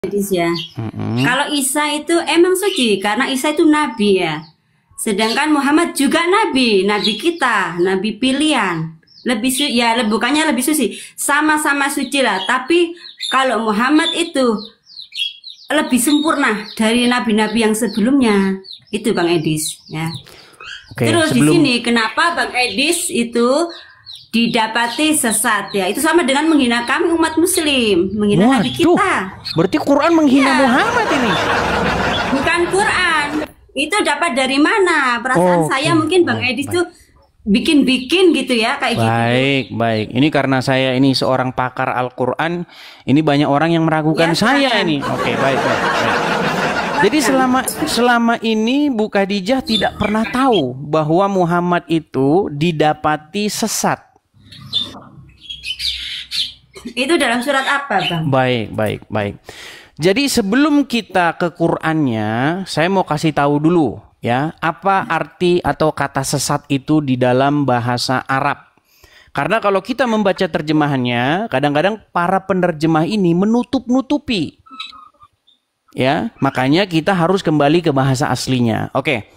Hadis ya. Kalau Isa itu emang suci karena Isa itu nabi ya. Sedangkan Muhammad juga nabi, nabi kita, nabi pilihan. Bukannya lebih suci, sama-sama suci lah. Tapi kalau Muhammad itu lebih sempurna dari nabi-nabi yang sebelumnya. Itu Bang Edis ya. Oke, Terus di sini kenapa Bang Edis itu didapati sesat ya? Itu sama dengan menghina kami umat muslim, menghina nabi kita. Berarti Quran menghina Muhammad ini. Bukan Quran. Itu dapat dari mana? Perasaan saya mungkin Bang Edis tuh bikin-bikin gitu ya kayak gitu. Baik. Ini karena saya ini seorang pakar Al-Quran, ini banyak orang yang meragukan saya ini. Oke, baik. Jadi selama ini Bu Khadijah tidak pernah tahu bahwa Muhammad itu didapati sesat. Itu dalam surat apa, Bang? Baik. Jadi sebelum kita ke Qur'annya, saya mau kasih tahu dulu ya, apa arti atau kata sesat itu di dalam bahasa Arab. Karena kalau kita membaca terjemahannya, kadang-kadang para penerjemah ini menutup-nutupi. Ya, makanya kita harus kembali ke bahasa aslinya. Oke.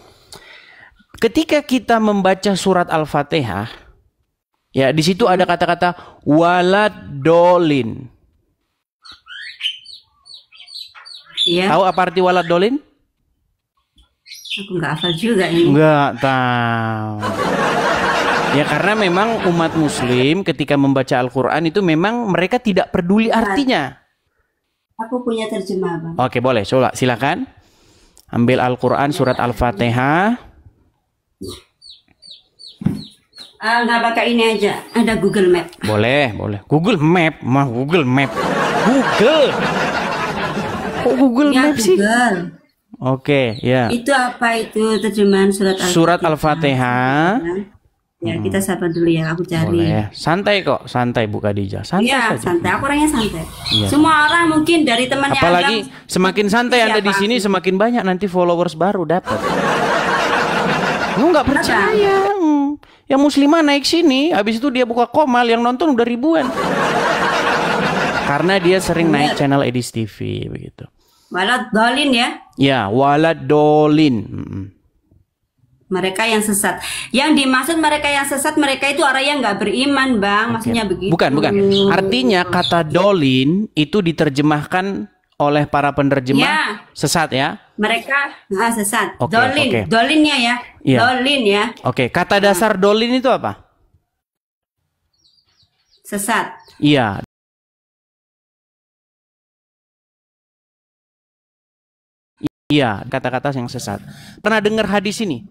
Ketika kita membaca surat Al-Fatihah, ya di situ ada kata-kata waladolin. Ya. Tahu apa arti waladolin? Aku nggak hafal juga ini. Nggak tahu. Ya karena memang umat muslim ketika membaca Al-Quran itu memang mereka tidak peduli artinya. Aku punya terjemah, Bang. Oke, boleh. Silakan. Ambil Al-Quran surat Al-Fatihah. Nggak pakai ini aja. Ada Google Map. Boleh. Google Map. Google Map. Google. Kok Google Map sih? Google. Oke, ya. Itu apa itu terjemahan surat Al-Fatihah? Surat Al-Fatihah. Ya, kita sabar dulu ya, aku cari. Boleh. Santai kok, santai Bu Khadijah. Santai saja. Santai. Aku orangnya santai. Ya. Semua orang mungkin dari temannya. Apalagi semakin santai Anda di sini, semakin banyak nanti followers baru dapat. Lu nggak percaya? Yang muslimah naik sini, habis itu dia buka komal, yang nonton udah ribuan. Karena dia sering naik channel Edis TV begitu. Waladolin ya? Ya, waladolin. Mereka yang sesat. Yang dimaksud mereka yang sesat, mereka itu orang yang nggak beriman, Bang. Maksudnya begitu. Bukan. Artinya kata dolin itu diterjemahkan oleh para penerjemah sesat ya. Mereka sesat. Dolin. Dolinnya ya. Iya. Dolin ya. Oke, kata dasar dolin itu apa? Sesat. Iya. Iya, kata-kata yang sesat. Pernah dengar hadis ini?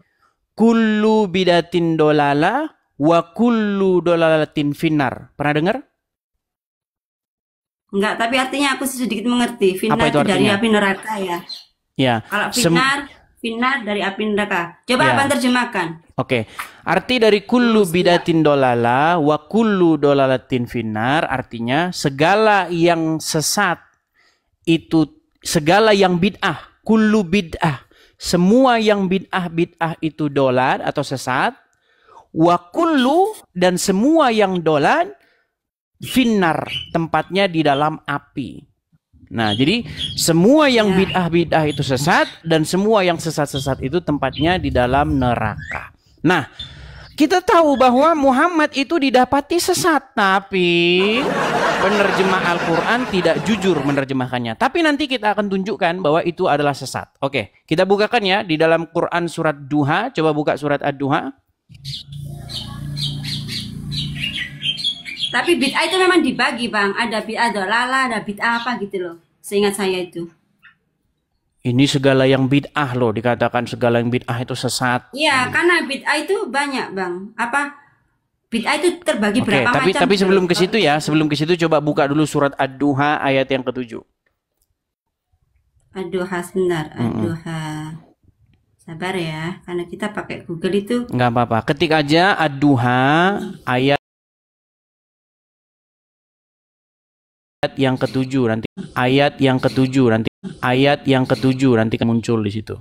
Kullu bidatin dolala wa kullu dolalatin finnar. Pernah dengar? Enggak, tapi artinya aku sedikit mengerti. Finnar itu dari api neraka ya. Ya. Kalau finnar dari api neraka. Coba ya. Abang terjemahkan. Oke. Arti dari kullu bidatin dolala wa kullu dolalatin finnar artinya segala yang sesat itu, segala yang bid'ah, kullu bid'ah, semua yang bid'ah itu dolan atau sesat, wa kullu dan semua yang dolan finnar, tempatnya di dalam api. Nah, jadi semua yang bid'ah itu sesat dan semua yang sesat-sesat itu tempatnya di dalam neraka. Nah, kita tahu bahwa Muhammad itu didapati sesat, tapi penerjemah Al-Quran tidak jujur menerjemahkannya. Tapi nanti kita akan tunjukkan bahwa itu adalah sesat. Oke, kita bukakan ya di dalam Quran surat Duha. Coba buka surat Ad-Duha. Tapi bid'ah itu memang dibagi, Bang. Ada bid'ah dolala, ada bid'ah apa gitu loh. Seingat saya itu. Ini segala yang bid'ah loh, dikatakan segala yang bid'ah itu sesat. Iya, karena bid'ah itu banyak, Bang. Bid'ah itu terbagi berapa macam. Tapi sebelum ke situ ya, sebelum ke situ coba buka dulu surat Ad-Duha ayat yang ke-7. Ad-Duha sebentar, Ad-Duha. Sabar ya, karena kita pakai Google itu. Nggak apa-apa, ketik aja Ad-Duha ayat yang ke-7 nanti. Ayat yang ke-7 nanti muncul di situ.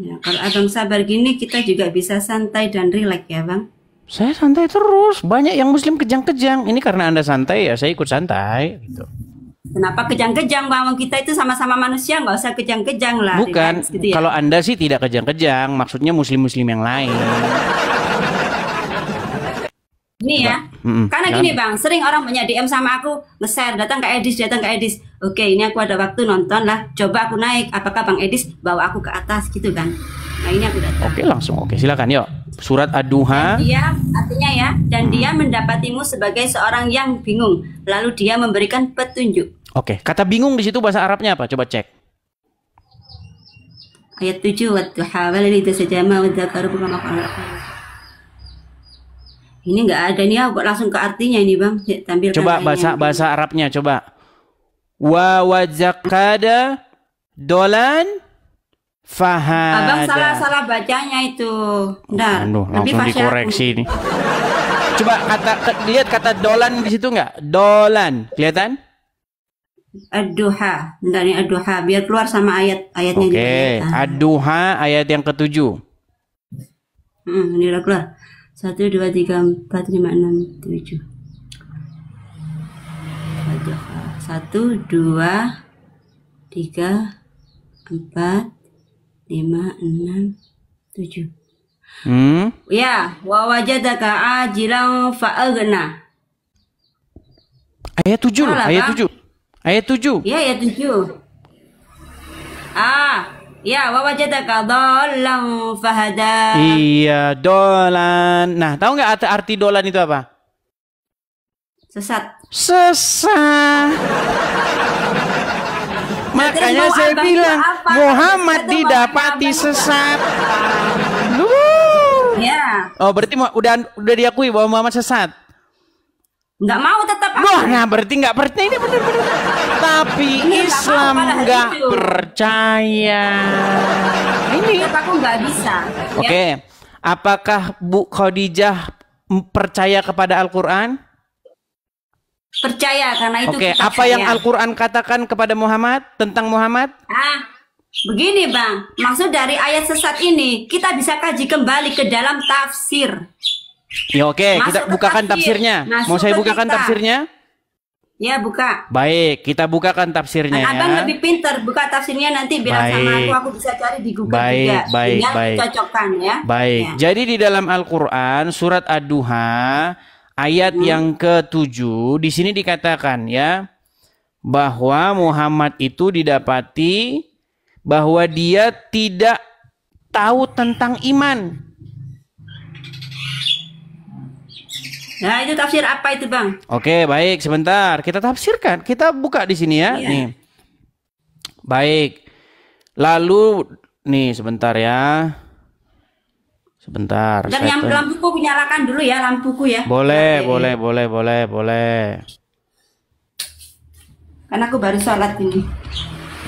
Ya, kalau Abang sabar gini kita juga bisa santai dan rileks ya, Bang. Saya santai terus. Banyak yang muslim kejang-kejang. Ini karena Anda santai ya, saya ikut santai gitu. Kenapa kejang-kejang, Bang? Kita itu sama-sama manusia, nggak usah kejang-kejang lah. Bukan, Gitu ya? kalau Anda sih tidak kejang-kejang, maksudnya muslim-muslim yang lain. Ini ya, karena gini Bang, sering orang banyak DM sama aku, nge-share, datang ke Edis. Oke, ini aku ada waktu nonton lah, coba aku naik, apakah Bang Edis bawa aku ke atas gitu kan? Nah ini aku datang. Oke, langsung. Oke, silakan yuk. Surat Ad-Duha. Dia artinya ya, dan dia mendapatimu sebagai seorang yang bingung, lalu dia memberikan petunjuk. Oke, kata bingung di situ bahasa Arabnya apa? Coba cek. Ayat 7, Wadduha walidha sajama wadzakaru kama qala. Ini nggak ada nih, aku langsung ke artinya ini Bang. Tampilkan Coba bahasa Arabnya coba. Wa wadzakada dolan fahada. Abang salah bacanya itu. Bentar. Langsung dikoreksi ini. Coba lihat kata dolan di situ nggak? Dolan, kelihatan? Ad-Duha. Bentar nih Ad-Duha biar keluar sama ayatnya. Oke, Ad-Duha ayat yang ke-7. Ini udah keluar. 1, 2, 3, 4, 5, 6, 7. 1, 2, 3, 4, 5, 6, 7. Ya, wa wajadaka ajilan fa'aghna. Ayat 7 loh, ayat 7. Ayat 7. Ya, ayat 7. Ya, wa wajadaka dhallan fahada. Iya, dolan. Nah, tahu nggak arti dolan itu apa? Sesat. Makanya saya bilang Muhammad didapati sesat. Ya. Oh, berarti udah diakui bahwa Muhammad sesat. Nggak mau tetap. Nah, berarti nggak percaya, ini benar-benar. Tapi Islam nggak percaya. Ini. Aku nggak bisa. Oke. Apakah Bu Khadijah percaya kepada Al-Quran? Percaya, karena itu. Oke. Apa yang Al-Quran katakan kepada Muhammad tentang Muhammad? Begini Bang, maksud dari ayat sesat ini kita bisa kaji kembali ke dalam tafsir. Ya oke, kita bukakan tafsirnya. Mau saya bukakan tafsirnya? Ya, buka. Baik, kita bukakan tafsirnya. Abang lebih pintar, buka tafsirnya nanti bilang sama aku bisa cari di Google juga. Baik. Cocokkan ya. Baik. Ya. Jadi di dalam Al-Qur'an surat Ad-Duha ayat yang ke-7 di sini dikatakan ya bahwa Muhammad itu didapati bahwa dia tidak tahu tentang iman. Nah, itu tafsir apa itu, Bang? Oke, baik, sebentar. Kita tafsirkan. Kita buka di sini ya. Iya. Nih. Baik. Lalu nih sebentar ya. Sebentar. Dan yang lampuku nyalakan dulu ya, lampuku ya. Boleh. Karena aku baru sholat ini.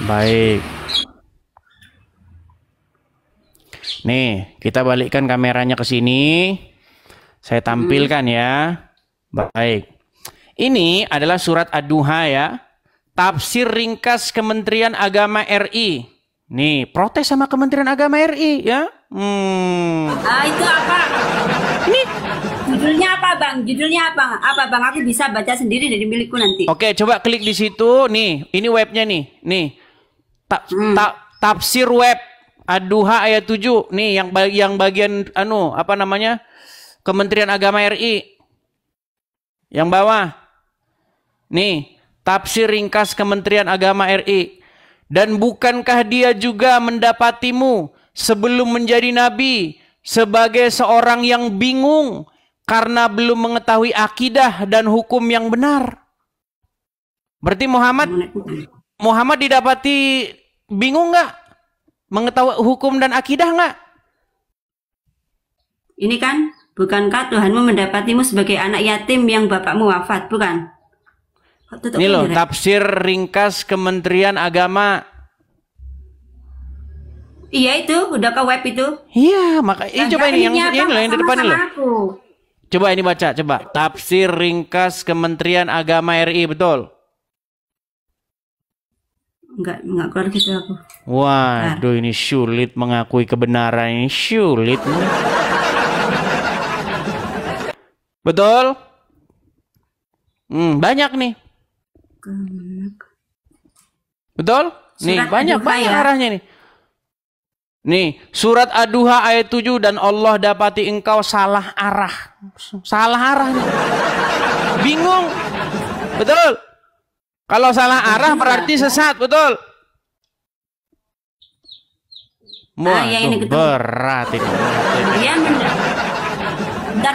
Baik. Nih, kita balikkan kameranya ke sini. Saya tampilkan ya. Baik. Ini adalah surat Ad-Duha ya. Tafsir ringkas Kementerian Agama RI. Nih, protes sama Kementerian Agama RI ya. Itu apa? Ini judulnya apa, Bang? Judulnya apa? Apa, Bang? Aku bisa baca sendiri dari milikku nanti. Oke, coba klik di situ. Nih, ini webnya nih. Nih. Tafsir web Ad-Duha ayat 7. Nih yang bagian apa namanya? Kementerian Agama RI. Yang bawah. Nih, tafsir ringkas Kementerian Agama RI. Dan bukankah dia juga mendapatimu sebelum menjadi nabi sebagai seorang yang bingung karena belum mengetahui akidah dan hukum yang benar? Berarti Muhammad didapati bingung nggak? Mengetahui hukum dan akidah nggak? Ini kan, bukankah Tuhanmu mendapatimu sebagai anak yatim yang bapakmu wafat, bukan? Ini loh, tafsir ringkas Kementerian Agama. Iya itu, udah ke web itu. Iya, makanya coba ini yang di depan ini loh. Coba ini baca, coba. Tafsir ringkas Kementerian Agama RI, betul? Enggak keluar gitu aku. Waduh, ini sulit mengakui kebenaran, ini sulit. Betul? Banyak nih. Betul? Nih, Surat banyak Ad-Duha ya. arahnya nih. Nih, surat Ad-Duha ayat 7, dan Allah dapati engkau salah arah. Salah arah nih. Bingung. Betul? Kalau salah arah berarti sesat, betul? Wah, ya ini ketemu. berat ini. Dia bentar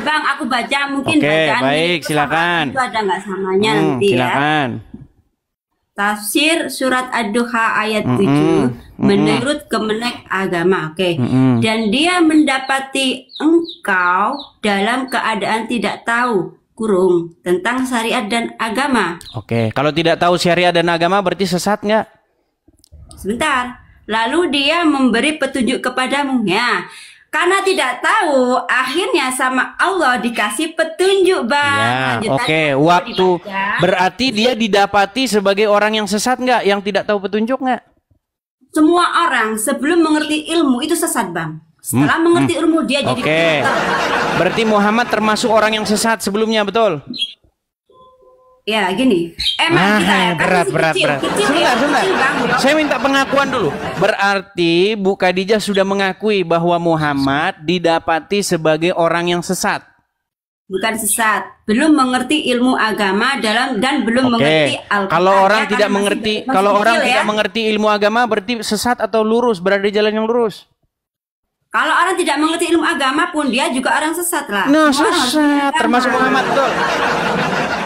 Bang, aku baca mungkin Oke, bacaan baik, itu silakan. Itu ada nggak samanya nanti ya. Silakan. Tafsir surat Ad-Duha ayat 7 menurut Kemenek Agama. Oke. Dan dia mendapati engkau dalam keadaan tidak tahu kurung tentang syariat dan agama. Oke, kalau tidak tahu syariat dan agama berarti sesat nggak? Sebentar. Lalu dia memberi petunjuk kepadamu. Ya. Karena tidak tahu, akhirnya sama Allah dikasih petunjuk, Bang. Ya, Lanjutannya oke. kalau Waktu dibaca, berarti dia didapati sebagai orang yang sesat nggak? Yang tidak tahu petunjuk nggak? semua orang sebelum mengerti ilmu itu sesat, Bang. Setelah mengerti ilmu dia jadi Oke. Berarti Muhammad termasuk orang yang sesat sebelumnya, betul? Ya, gini. Emang kita ya, kan berat, masih berat, kecil, berat. kecil Sebentar, ya, sebentar. kecil, Bang. Saya minta pengakuan dulu. Berarti Bu Khadijah sudah mengakui bahwa Muhammad didapati sebagai orang yang sesat. Bukan sesat, belum mengerti ilmu agama dan belum mengerti Al-Qur'an. Kalau orang Ya, tidak karena mengerti, masih kalau orang kecil, tidak ya. mengerti ilmu agama berarti sesat atau lurus, berada di jalan yang lurus. Kalau orang tidak mengerti ilmu agama pun dia juga orang sesat lah. Nah, Semua orang harus sesat mengerti termasuk agama. Muhammad, betul.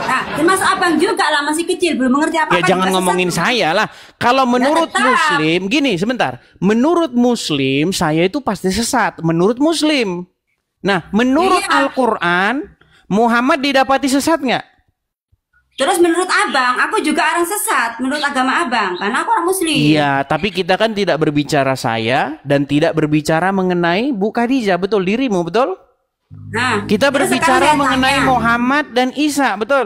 Nah, termasuk abang juga lah, masih kecil belum mengerti apa-apa. Ya jangan juga ngomongin sesat. saya lah. Kalau menurut tetap. Muslim, gini sebentar. Menurut Muslim, saya itu pasti sesat. Menurut Muslim. Nah, menurut Iya. Al-Quran, Muhammad didapati sesat nggak? Terus menurut abang, aku juga orang sesat menurut agama abang karena aku orang Muslim. Iya, tapi kita kan tidak berbicara saya dan tidak berbicara mengenai Bu Khadijah, betul, dirimu, betul? Nah, Kita terus berbicara sekarang saya mengenai tanya. Muhammad dan Isa, betul?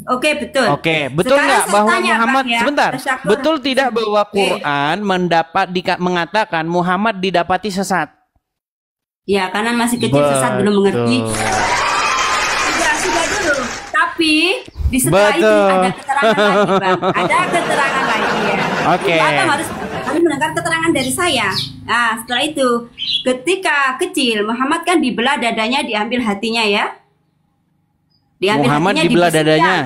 Oke, betul. Oke, betul Sekarang nggak saya bahwa tanya, Muhammad Bang, ya. sebentar, Tasyakur. betul tidak bahwa Quran mengatakan Muhammad didapati sesat? Ya, karena masih kecil sesat belum mengerti. Sudah dulu. Tapi di setelah itu Betul. ada keterangan lagi, Bang. Ada keterangan lagi ya. Oke. Abang harus mendengar keterangan dari saya. Nah, setelah itu ketika kecil Muhammad kan dibelah dadanya, diambil hatinya ya. Diambil Muhammad hatinya, dibelah dibersihkan. dadanya.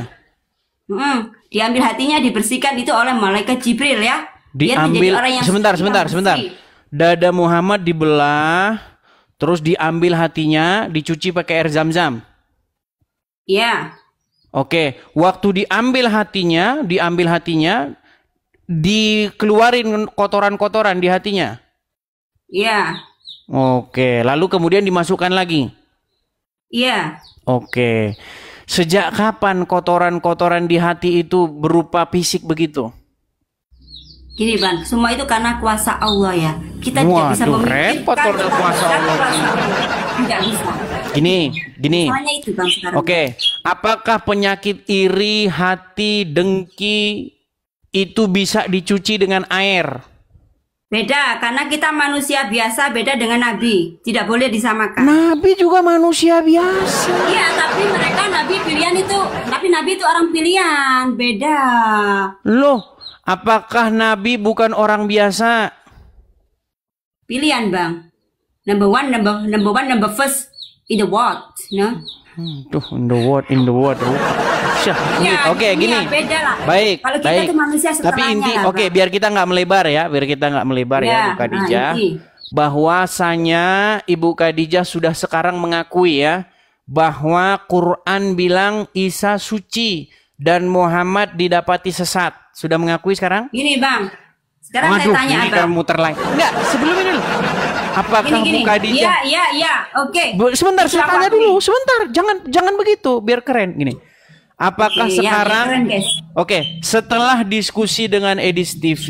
Diambil hatinya dibersihkan itu oleh malaikat Jibril ya. Biar menjadi Diambil orang yang sebentar, suci, sebentar, yang sebentar. bersih. Dada Muhammad dibelah, terus diambil hatinya, dicuci pakai air zam-zam. Ya. Oke, waktu diambil hatinya, dikeluarin kotoran-kotoran di hatinya. Ya. Oke, lalu kemudian dimasukkan lagi. Iya. Oke. Sejak kapan kotoran-kotoran di hati itu berupa fisik begitu? Gini Bang, semua itu karena kuasa Allah ya. Kita tidak bisa Waduh, memikirkan repot kalau kita kuasa bisa Allah. Tidak bisa. Gini. Soalnya itu Bang sekarang. Oke, apakah penyakit iri, hati, dengki itu bisa dicuci dengan air? Beda, karena kita manusia biasa beda dengan Nabi. Tidak boleh disamakan. Nabi juga manusia biasa. Iya, tapi mereka Nabi pilihan itu, tapi Nabi itu orang pilihan. Beda. Loh, apakah Nabi bukan orang biasa? Pilihan Bang. Number one, first in the world. No? Tuh, in the world. Syah, Ya, Oke, dunia gini. beda lah. Baik, Kalau kita baik. tuh manusia Tapi setengahnya inti, lah, oke, Bang. biar kita nggak melebar ya, Ya, Bu Khadijah. inti. Bahwasanya Ibu Khadijah sudah sekarang mengakui ya, bahwa Quran bilang Isa suci dan Muhammad didapati sesat. Sudah mengakui sekarang? Gini Bang, sekarang Waduh, saya tanya ini Abang. kan muter lagi. Enggak, sebelum ini dulu. Apakah Gini. Bu Khadijah? Iya, oke. Sebentar, saya Siapa tanya aku dulu. ini? Sebentar, jangan begitu, biar keren gini. Apakah Oke, ya, sekarang keren, guys. Oke, setelah diskusi dengan Edis TV,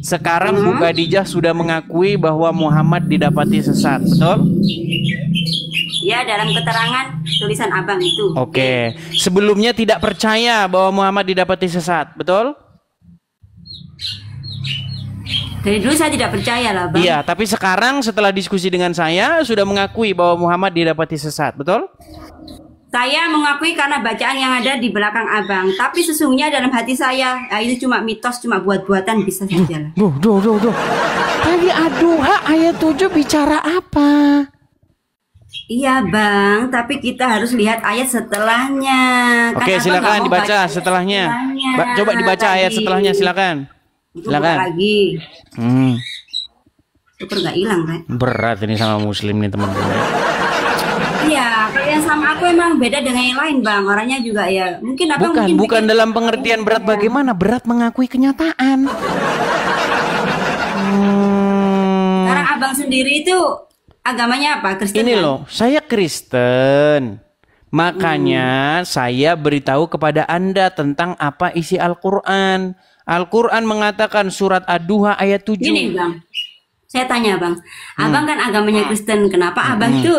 sekarang Bu Khadijah sudah mengakui bahwa Muhammad didapati sesat, betul? Ya, dalam keterangan tulisan Abang itu. Oke. Sebelumnya tidak percaya bahwa Muhammad didapati sesat, betul? Dari dulu saya tidak percaya lah, Bang. Iya, tapi sekarang setelah diskusi dengan saya sudah mengakui bahwa Muhammad didapati sesat, betul? Saya mengakui karena bacaan yang ada di belakang Abang. Tapi sesungguhnya dalam hati saya, itu cuma mitos, cuma buat-buatan, bisa saja lah. Duh. Tadi Ad-Duha ayat 7 bicara apa? Iya, Bang, tapi kita harus lihat ayat setelahnya. Oke, silakan dibaca setelahnya. Coba dibaca ayat setelahnya, silakan. Silakan. Lagi. Super nggak hilang kan? Berat ini sama Muslim nih teman-teman. Iya, kalau yang sama aku emang beda dengan yang lain, Bang. Orangnya juga ya, mungkin Abang bukan dalam pengertian berat bagaimana, berat mengakui kenyataan. Sekarang Abang sendiri itu agamanya apa? Kristen. Ini kan? loh, saya Kristen. Makanya saya beritahu kepada Anda tentang apa isi Al-Quran. Al-Quran mengatakan surat Ad-Duha ayat 7. Gini, Bang. Saya tanya, Bang. Abang kan agamanya Kristen. Kenapa Abang itu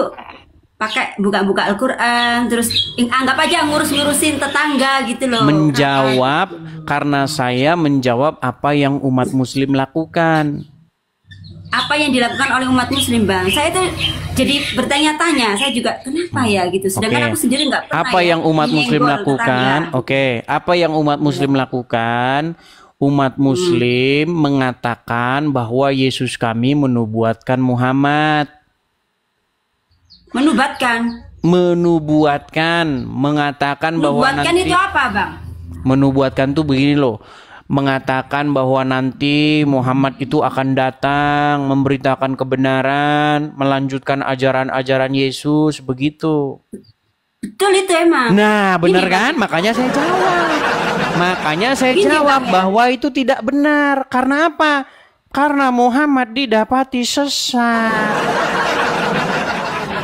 pakai buka-buka Al-Quran, terus anggap aja ngurus-ngurusin tetangga gitu loh? Menjawab karena saya menjawab apa yang umat Muslim lakukan. Apa yang dilakukan oleh umat Muslim, Bang? Saya itu jadi bertanya-tanya. Saya juga kenapa ya gitu. Sedangkan aku sendiri nggak pernah. Apa yang umat Muslim lakukan? Apa yang umat Muslim lakukan? Umat Muslim mengatakan bahwa Yesus kami menubuatkan Muhammad. Menubuatkan, mengatakan bahwa menubuatkan nanti. Itu apa, Bang? Menubuatkan tuh begini loh. Mengatakan bahwa nanti Muhammad itu akan datang, memberitakan kebenaran, melanjutkan ajaran-ajaran Yesus, begitu. Betul itu emang. Nah, benar kan? Makanya saya jawab bahwa itu tidak benar. Karena apa? Karena Muhammad didapati sesat.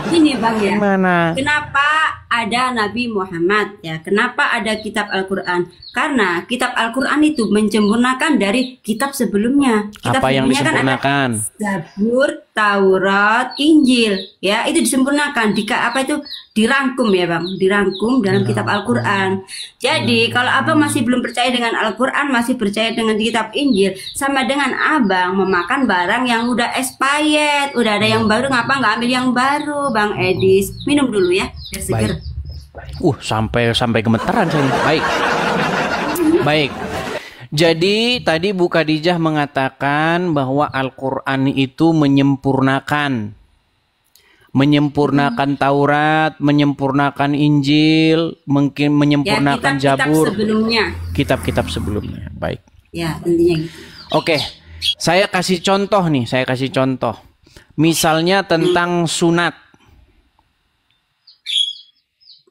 Ini, Bang, ya. Gimana? Kenapa ada Nabi Muhammad ya? Kenapa ada kitab Al-Quran? Karena kitab Al-Quran itu menyempurnakan dari kitab sebelumnya. Kitab apa yang sebelumnya disempurnakan? Kan Zabur, Taurat, Injil, ya itu disempurnakan. Dirangkum ya, Bang, dirangkum dalam kitab Al-Quran. Jadi kalau Abang masih belum percaya dengan Al-Quran, masih percaya dengan kitab Injil, sama dengan Abang memakan barang yang udah expired, udah ada yang baru, ngapa nggak ambil yang baru, Bang Edis? Minum dulu ya, biar seger. Sampai gemeteran saya. Baik. Jadi tadi Bu Khadijah mengatakan bahwa Al-Quran itu menyempurnakan Taurat, menyempurnakan Injil, mungkin menyempurnakan Zabur, kitab-kitab sebelumnya. Baik. Ya, intinya gitu. Oke, saya kasih contoh. Misalnya tentang sunat.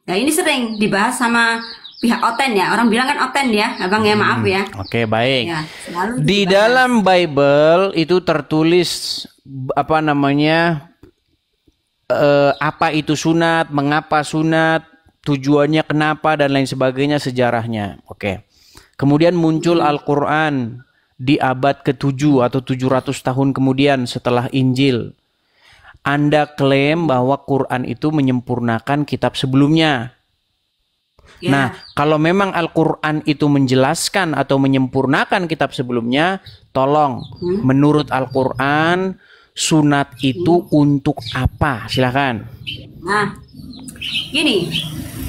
Nah, ini sering dibahas sama pihak Oten ya. Orang bilang kan Oten ya, Abang ya, maaf ya. Oke, baik. Ya, di dalam Bible itu tertulis apa itu sunat, mengapa sunat, tujuannya kenapa dan lain sebagainya, sejarahnya. Oke. Kemudian muncul Al-Quran di abad ke-7 atau 700 tahun kemudian setelah Injil. Anda klaim bahwa Quran itu menyempurnakan kitab sebelumnya. Ya. Nah, kalau memang Al-Quran itu menjelaskan atau menyempurnakan kitab sebelumnya, tolong menurut Al-Quran sunat itu untuk apa? Silakan. Nah, gini,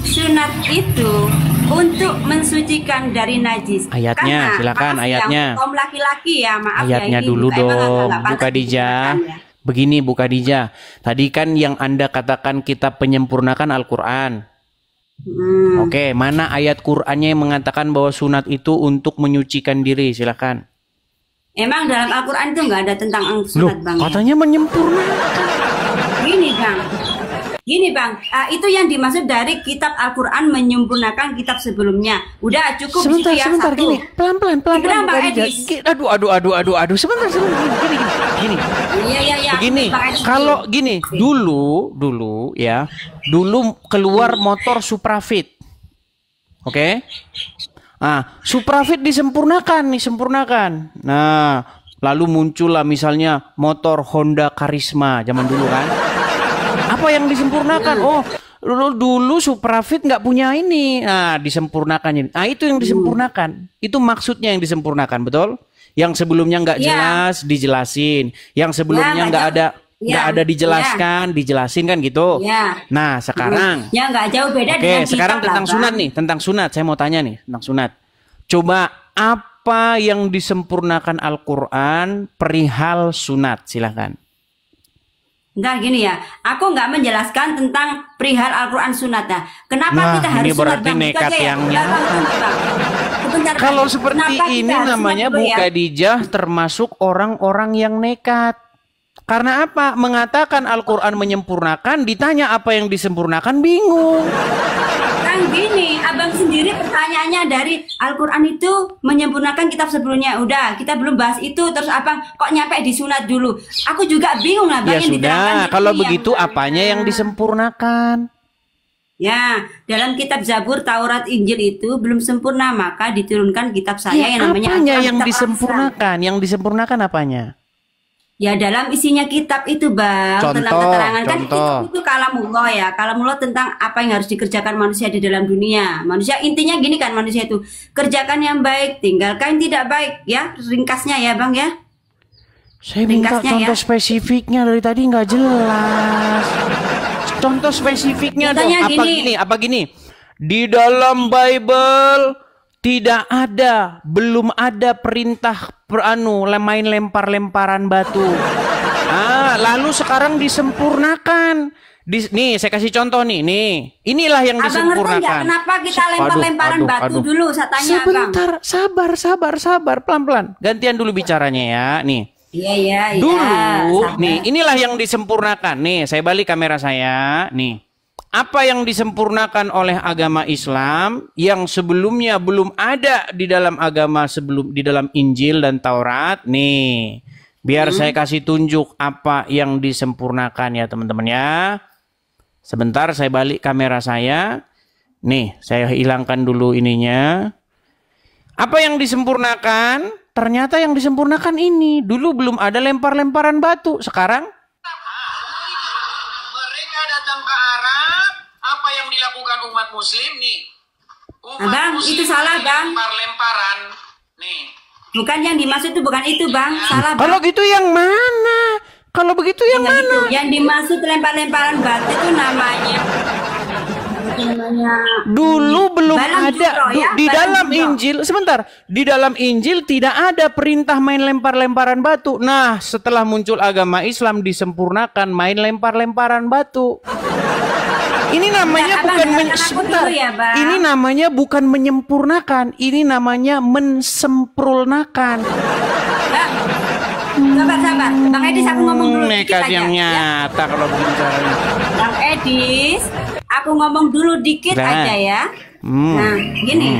sunat itu untuk mensucikan dari najis. Ayatnya, silakan ayatnya. Kaum laki-laki ya, maaf ayatnya ya. Ayatnya dulu dong, Bu Khadijah. Begini Bu Khadijah, tadi kan yang Anda katakan kitab penyempurnakan Al-Quran. Oke, mana ayat Qur'annya yang mengatakan bahwa sunat itu untuk menyucikan diri? Silakan. Emang dalam Al-Quran itu nggak ada tentang sunat, Bang? Katanya menyempurnakan. Gini bang, itu yang dimaksud dari kitab Al-Quran menyempurnakan kitab sebelumnya. Udah cukup. Sebentar, gini, pelan-pelan. Aduh, sebentar, gini. Iya. Begini, kalau gini, dulu keluar motor Suprafit, oke? Nah, Suprafit disempurnakan. Nah, lalu muncullah misalnya motor Honda Karisma zaman dulu kan. Apa yang disempurnakan? Oh, dulu Suprafit nggak punya ini. Nah, disempurnakan ini. Nah, itu yang disempurnakan. Itu maksudnya yang disempurnakan, betul? Yang sebelumnya nggak jelas dijelasin, yang sebelumnya nggak ada dijelaskan, dijelasin kan gitu. Nah sekarang, ya nggak jauh beda Oke, dengan sekarang tentang sunat nih, tentang sunat. Saya mau tanya nih tentang sunat. Coba apa yang disempurnakan Al-Quran perihal sunat? Silahkan. Entar gini ya, aku nggak menjelaskan tentang perihal Al-Quran sunat ya. Kenapa kita harus ini berarti sunat, Bang? nekat Ya. yang Sebentar, kalau Bang. seperti Kenapa ini kita harus namanya sunat dulu Bu ya? Khadijah termasuk orang-orang yang nekat. Karena apa? Mengatakan Al-Quran menyempurnakan, ditanya apa yang disempurnakan, bingung. Kan gini, abang sendiri pertanyaannya dari Al-Quran itu menyempurnakan kitab sebelumnya. Udah, kita belum bahas itu. Terus abang kok nyampe di sunat dulu? Aku juga bingung lah, Bang. Ya sudah, kalau begitu apanya yang disempurnakan? Ya, dalam kitab Zabur, Taurat, Injil itu belum sempurna, maka diturunkan kitab saya yang namanya apanya Al-Quran, yang kitab disempurnakan? Yang disempurnakan apanya? Ya dalam isinya kitab itu, Bang, tentang keterangan kan itu kalamullah ya, kalamullah tentang apa yang harus dikerjakan manusia di dalam dunia. Manusia intinya gini kan, manusia itu kerjakan yang baik, tinggalkan yang tidak baik, ya ringkasnya ya, Bang ya. Saya minta contoh spesifiknya, dari tadi nggak jelas. Contoh spesifiknya dong. Apa gini? Di dalam Bible tidak ada, belum ada perintah main lempar-lemparan batu. Lalu sekarang disempurnakan. Nih, saya kasih contoh nih. Inilah yang disempurnakan. Abang ngerti kenapa kita lempar-lemparan batu dulu? Saya tanya, sebentar, sabar, pelan-pelan. Gantian dulu bicaranya ya. Nih. Iya. Dulu, nih, inilah yang disempurnakan. Nih, saya balik kamera saya. Nih. Apa yang disempurnakan oleh agama Islam yang sebelumnya belum ada di dalam di dalam Injil dan Taurat. Nih, biar saya kasih tunjuk apa yang disempurnakan ya teman-teman ya. Sebentar saya balik kamera saya. Nih, saya hilangkan dulu ininya. Apa yang disempurnakan? Ternyata yang disempurnakan ini. Dulu belum ada lempar-lemparan batu. Sekarang yang dilakukan umat muslim nih. Bang, itu salah, Bang. Lempar-lemparan. Nih. Bukan yang dimaksud itu, bukan itu, Bang. Salah, Bang. Kalau gitu yang mana? Kalau begitu yang mana? Itu. Yang dimaksud lempar-lemparan batu itu namanya dulu belum ada di dalam jumroh. Injil. Sebentar, di dalam Injil tidak ada perintah main lempar-lemparan batu. Nah, setelah muncul agama Islam disempurnakan main lempar-lemparan batu. Ini namanya ini namanya bukan menyempurnakan, ini namanya mensempurnakan. Sabar. Bang Edis, aku ngomong dulu dikit aja. Yang nyata kalau begini caranya. Bang Edis, aku ngomong dulu dikit aja ya. Nah, gini.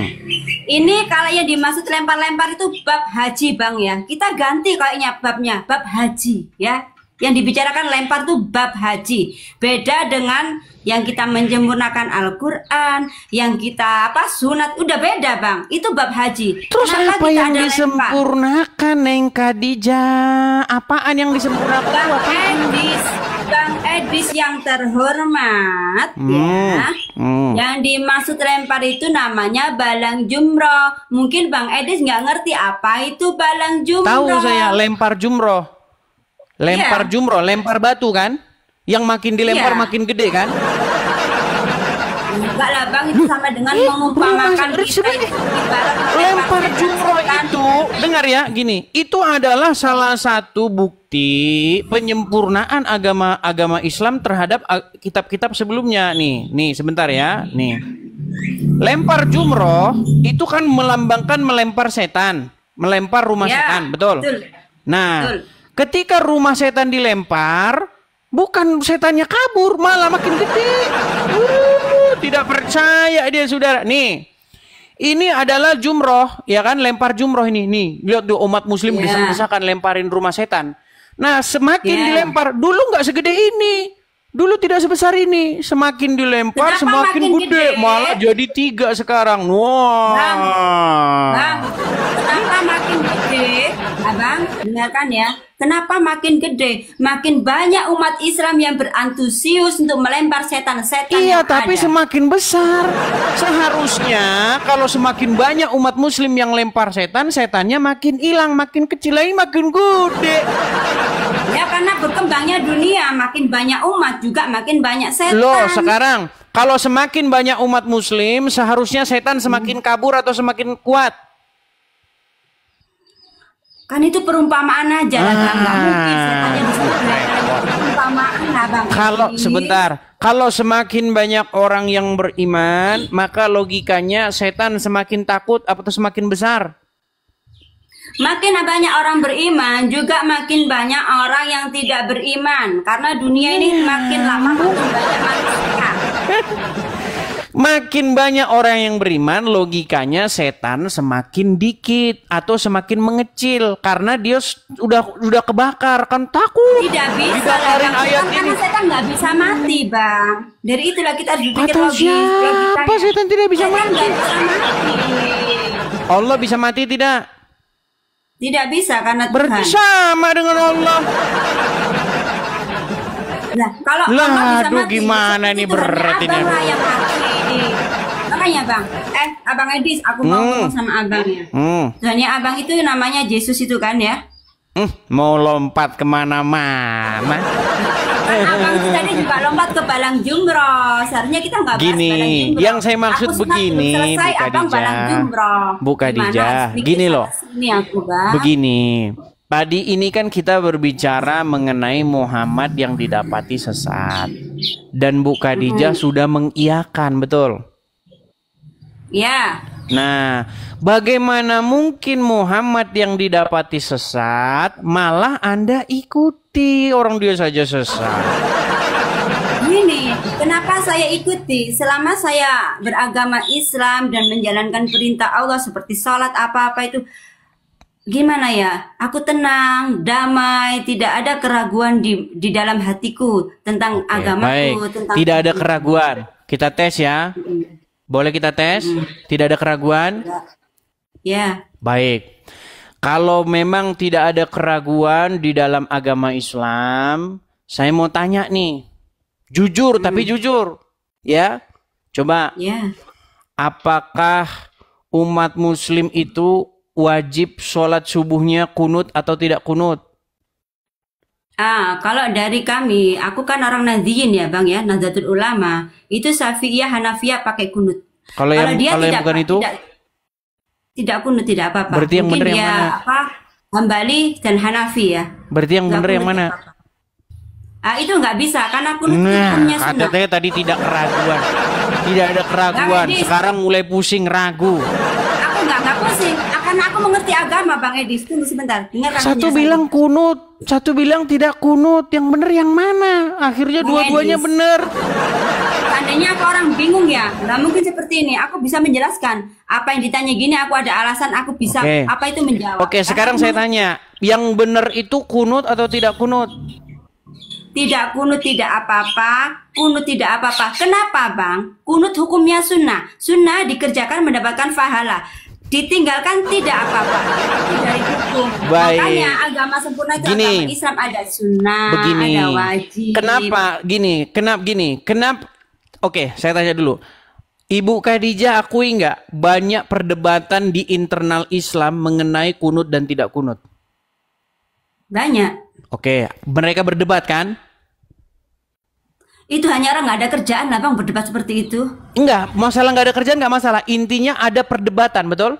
Ini kalau yang dimaksud lempar-lempar itu bab haji, Bang ya. Kita ganti kayaknya babnya, bab haji ya. Yang dibicarakan lempar tuh bab haji. Beda dengan yang kita menyempurnakan Al-Quran, yang kita sunat, udah beda, Bang. Itu bab haji. Terus apa yang disempurnakan, Neng Khadijah? Apaan yang disempurnakan? Bang Edis yang terhormat, ya. Yang dimaksud lempar itu namanya balang jumroh. Mungkin Bang Edis nggak ngerti apa itu balang jumroh. Tahu saya, lempar jumroh. Lempar jumroh, lempar batu kan? Yang makin dilempar makin gede kan? Enggak lah, Bang, itu sama dengan mengumpamakan lempar jumroh itu, dengar ya, gini, itu adalah salah satu bukti penyempurnaan agama Islam terhadap kitab-kitab sebelumnya. Nih sebentar ya, nih. Lempar jumroh itu kan melambangkan melempar setan, melempar rumah setan, betul? Nah, ketika rumah setan dilempar, bukan setannya kabur, malah makin gede. Tidak percaya dia, saudara. Nih, ini adalah jumroh, ya kan? Lempar jumroh ini. Nih, lihat tuh umat muslim desak-desakan lemparin rumah setan. Nah, semakin dilempar, dulu nggak segede ini. Dulu tidak sebesar ini. Semakin dilempar, semakin gede. Malah jadi 3 sekarang. Wah. Bang, kenapa makin gede? Abang, dengarkan ya. Kenapa makin gede? Makin banyak umat Islam yang berantusius untuk melempar setan-setan Iya, yang tapi ada. semakin besar. Seharusnya kalau semakin banyak umat muslim yang lempar setan, setannya makin hilang, makin kecil lagi, makin gede. Ya karena berkembangnya dunia, makin banyak umat juga makin banyak setan. Loh, sekarang kalau semakin banyak umat muslim, seharusnya setan semakin kabur atau semakin kuat? Kan itu perumpamaan aja lah, Bang. Nggak mungkin setannya disebut perumpamaan lah, Bang. Kalau sebentar, kalau semakin banyak orang yang beriman, maka logikanya setan semakin takut atau semakin besar? Makin banyak orang beriman, juga makin banyak orang yang tidak beriman. Karena dunia ini makin lama makin banyak manusia. Makin banyak orang yang beriman, logikanya setan semakin dikit atau semakin mengecil karena dia udah kebakar, kan takut. Tidak bisa lah, Dibakarin Bang. ayat Karena ini. setan nggak bisa mati, Bang. Dari itulah kita harus berpikir Kata logis. siapa logikanya. setan tidak bisa Setan mati? nggak bisa mati. Allah bisa mati tidak? Tidak bisa karena Berarti Tuhan. sama dengan Allah. Nah, kalau Lah, Allah bisa aduh, mati, gimana itu nih hanya berat ini, abang lah aduh. yang mati. Makanya Bang, Abang Edis, aku mau ngomong sama abangnya. Soalnya abang itu namanya Yesus itu kan ya. Mau lompat kemana-mana. Kan abang itu tadi juga lompat ke Balang Jumroh. Seharusnya kita nggak bahas Gini, Balang Jumroh. yang saya maksud Aku senang begini, belum selesai Bu abang Balang Khadijah. Jumroh. Bu Khadijah, Gimana? Sedikit gini loh. sana sini aku, Bang. Begini, tadi ini kan kita berbicara mengenai Muhammad yang didapati sesat. Dan Bu Khadijah sudah mengiyakan, betul? Ya. Nah, bagaimana mungkin Muhammad yang didapati sesat malah Anda ikuti, orang dia saja sesat? Gini, kenapa saya ikuti? Selama saya beragama Islam dan menjalankan perintah Allah seperti sholat apa-apa itu, gimana ya? Aku tenang, damai, tidak ada keraguan di dalam hatiku tentang agamaku, Baik, tentang tidak ada keraguan. Kita tes ya. Boleh kita tes? Tidak ada keraguan? Ya. Baik. Kalau memang tidak ada keraguan di dalam agama Islam, saya mau tanya nih. Jujur, tapi jujur. Ya. Coba, Ya. apakah umat muslim itu wajib sholat subuhnya kunut atau tidak kunut? Kalau dari kami, aku kan orang Nahdliyin ya Bang ya, Nahdlatul Ulama. Itu Syafi'iyah, Hanafiyah pakai kunut. Kalau yang bukan itu? Tidak kunut, tidak apa-apa. Berarti yang Mungkin benar yang dia mana? Hambali dan Hanafi ya. Berarti yang Nggak benar yang kunut, mana? tidak apa-apa. Itu nggak bisa karena kunut itu Nah, hukumnya kata sunnah. saya tadi tidak keraguan. Tidak ada keraguan. Edis. Sekarang mulai pusing ragu. Aku nggak pusing, karena aku mengerti agama Bang Edis. Tunggu sebentar, dengarkan. Satu penjelasan. bilang kunut, satu bilang tidak kunut. Yang benar yang mana? Akhirnya Bang dua-duanya Edis. benar. Seandainya aku orang bingung ya, nggak mungkin seperti ini. Aku bisa menjelaskan apa yang ditanya gini. Aku ada alasan, aku bisa Oke. apa itu menjawab. Oke, Karena sekarang aku saya tanya, yang benar itu kunut atau tidak kunut? Tidak kunut tidak apa-apa, kunut tidak apa-apa. Kenapa Bang? Kunut hukumnya sunnah. Sunnah dikerjakan mendapatkan pahala. Ditinggalkan tidak apa-apa. Itu dari hukum. Baik. Makanya agama sempurna itu Gini. agama Islam ada sunnah, Begini. ada wajib. Kenapa gini? Kenapa? Oke, saya tanya dulu. Ibu Khadijah akui nggak banyak perdebatan di internal Islam mengenai kunut dan tidak kunut? Banyak. Oke, mereka berdebat kan? Itu hanya orang nggak ada kerjaan lah Bang berdebat seperti itu. Enggak, masalah nggak ada kerjaan nggak masalah. Intinya ada perdebatan, betul?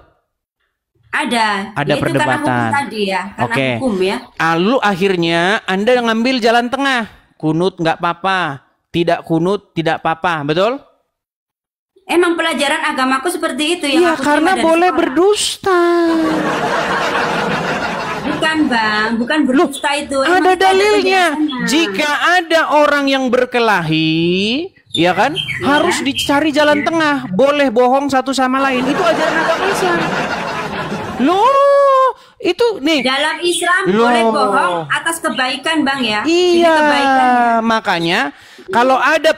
Ada. Ada Ya, itu karena hukum perdebatan. tadi ya, karena Oke. hukum ya. Lalu akhirnya Anda ngambil jalan tengah. Kunut nggak apa-apa, tidak kunut tidak apa-apa, betul? Emang pelajaran agamaku seperti itu yang Iya, aku karena terima dari boleh sekolah. berdusta. Bukan Bang, bukan berdusta itu. Emang Ada itu dalilnya. penjelasannya. Jika ada orang yang berkelahi, ya kan, harus dicari jalan tengah. Boleh bohong satu sama lain. Itu ajaran agama Islam. Loh, itu nih. Dalam Islam Loh. boleh bohong atas kebaikan Bang ya. Jadi Iya, kebaikan. makanya kalau ada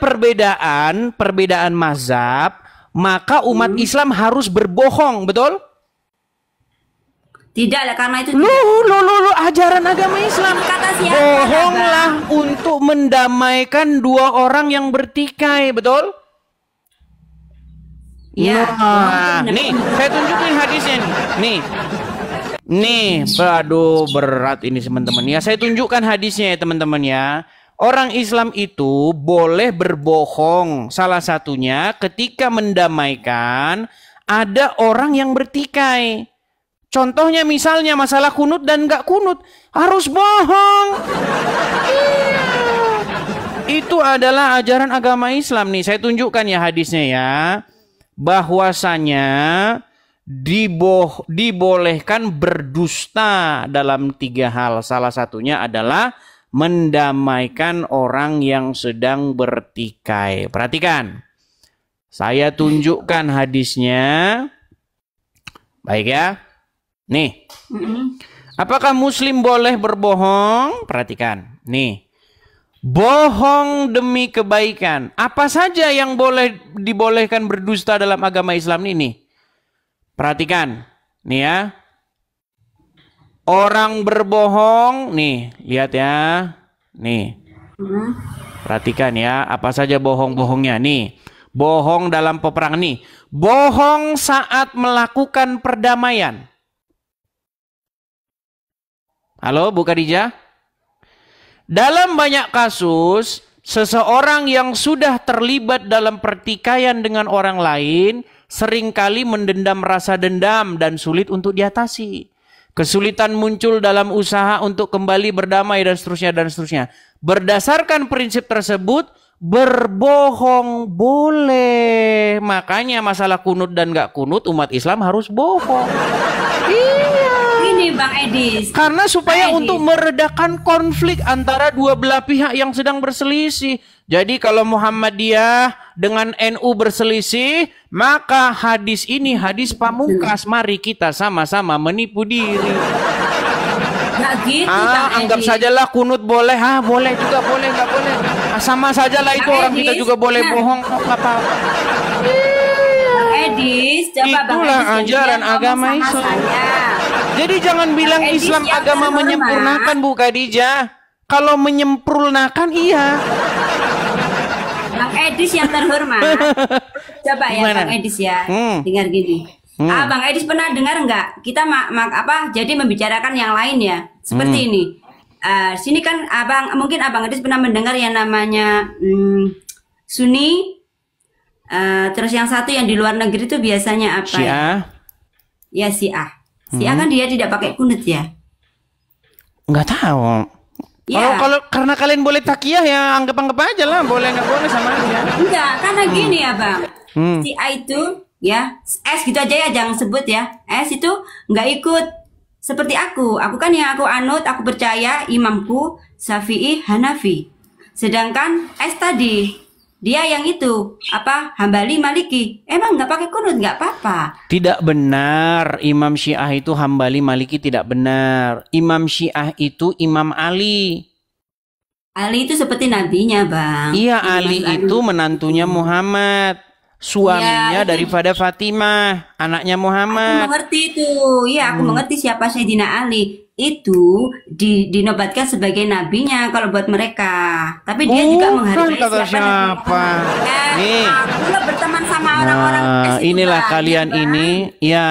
perbedaan mazhab, maka umat Islam harus berbohong, betul? Tidak lah, karena itu Loh, ajaran agama Islam. kata siapa? Bohonglah untuk mendamaikan dua orang yang bertikai, betul? Ya. Nah, nih, saya tunjukin hadisnya nih. Nih, aduh berat ini teman-teman ya. Saya tunjukkan hadisnya ya teman-teman ya. Orang Islam itu boleh berbohong. Salah satunya ketika mendamaikan ada orang yang bertikai. Contohnya misalnya masalah kunut dan nggak kunut, harus bohong. Iya. Itu adalah ajaran agama Islam nih. Saya tunjukkan ya hadisnya ya. Bahwasanya dibolehkan berdusta dalam 3 hal. Salah satunya adalah mendamaikan orang yang sedang bertikai. Perhatikan. Saya tunjukkan hadisnya. Baik ya. Nih, apakah muslim boleh berbohong? Perhatikan, nih, bohong demi kebaikan. Apa saja yang dibolehkan berdusta dalam agama Islam ini? Perhatikan, nih ya. Orang berbohong, nih, lihat ya, nih. Perhatikan ya, apa saja bohong-bohongnya nih. Bohong dalam peperangan nih. Bohong saat melakukan perdamaian. Halo Bu Khadijah? Dalam banyak kasus, seseorang yang sudah terlibat dalam pertikaian dengan orang lain seringkali mendendam rasa dendam dan sulit untuk diatasi. Kesulitan muncul dalam usaha untuk kembali berdamai dan seterusnya dan seterusnya. Berdasarkan prinsip tersebut, berbohong boleh. Makanya masalah kunut dan gak kunut umat Islam harus bohong. Bang Edis. Karena supaya untuk meredakan konflik antara dua belah pihak yang sedang berselisih. Jadi kalau Muhammadiyah dengan NU berselisih, maka hadis ini hadis pamungkas. Mari kita sama-sama menipu diri. Nggak gitu, Bang Anggap Edis. sajalah kunut boleh, boleh juga boleh, nggak boleh. Sama sajalah itu Bang orang kita Edis, juga boleh bohong, nggak apa-apa. Edis, coba Bang Itulah Edis ajaran ngomong agama sama Islam. saya. Jadi jangan bilang Edis Islam yang agama terhormat. menyempurnakan Bu Khadijah. Kalau menyempurnakan iya. Bang Edis yang terhormat. Coba ya Gimana? Bang Edis ya. Dengar gini. Bang Edis pernah dengar nggak? Kita jadi membicarakan yang lain ya. Seperti ini. Sini kan mungkin Abang Edis pernah mendengar yang namanya Sunni. Terus yang satu yang di luar negeri itu biasanya apa? Syiah. Ya Syiah. Syiah kan dia tidak pakai kunut ya. Nggak tahu. Ya. Kalau karena kalian boleh takiyah ya anggap aja lah, boleh nggak boleh sama aja. Enggak, karena gini ya Bang. Syiah itu ya, S gitu aja ya, jangan sebut ya. S itu nggak ikut seperti aku. Aku kan yang aku anut, aku percaya imamku Syafi'i Hanafi. Sedangkan S tadi dia yang itu Hambali Maliki. Emang nggak pakai kunut nggak apa-apa. Tidak benar. Imam Syiah itu Hambali Maliki tidak benar. Imam Syiah itu Imam Ali. Ali itu seperti nabinya Bang. Iya, Jadi Ali Mas itu menantunya Muhammad. Suaminya Ya, itu- daripada Fatimah, anaknya Aku Muhammad. mengerti itu. Iya, aku mengerti siapa Sayyidina Ali. Itu dinobatkan sebagai nabinya kalau buat mereka. Tapi dia juga menghargai kata siapa siapa. Nih. Aku lah berteman sama orang-orang Nah, es itu, inilah Bang. kalian Ya, Bang. ini, ya.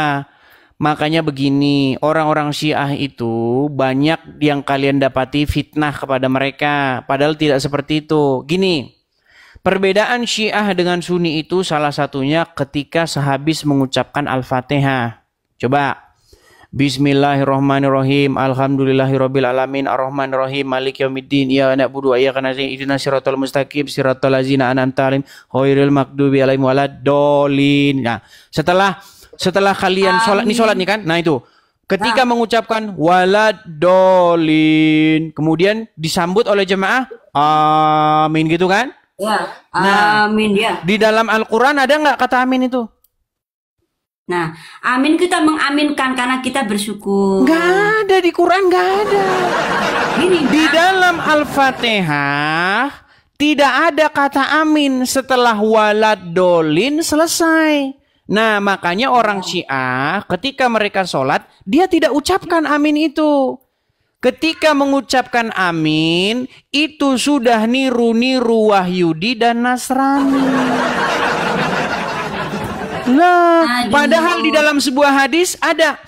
Makanya begini, orang-orang Syiah itu banyak yang kalian dapati fitnah kepada mereka. Padahal tidak seperti itu. Gini, perbedaan Syiah dengan Sunni itu salah satunya ketika sehabis mengucapkan Al-Fatihah. Coba. Bismillahirrahmanirrahim. Alhamdulillahirabbil alamin arrahmanirrahim maliki yaumiddin iyyaka na'budu wa iyyaka nasta'in ihdinas siratal mustaqim siratal ladzina an'amta 'alaihim ghairil maghdubi 'alaihim waladdallin. Nah, setelah kalian sholat nih kan. Nah, itu ketika mengucapkan waladdallin kemudian disambut oleh jemaah amin gitu kan? Ya, Nah. amin ya. Di dalam Al-Qur'an ada nggak kata amin itu? Nah, amin kita mengaminkan karena kita bersyukur. Nggak ada di Quran, nggak ada. Gini, Di Bang. dalam Al-Fatihah tidak ada kata amin setelah waladolin selesai. Nah, makanya orang Syiah ketika mereka sholat, dia tidak ucapkan amin itu. Ketika mengucapkan amin, itu sudah niru-niru Wahyudi dan Nasrani. Nah, padahal di dalam sebuah hadis ada,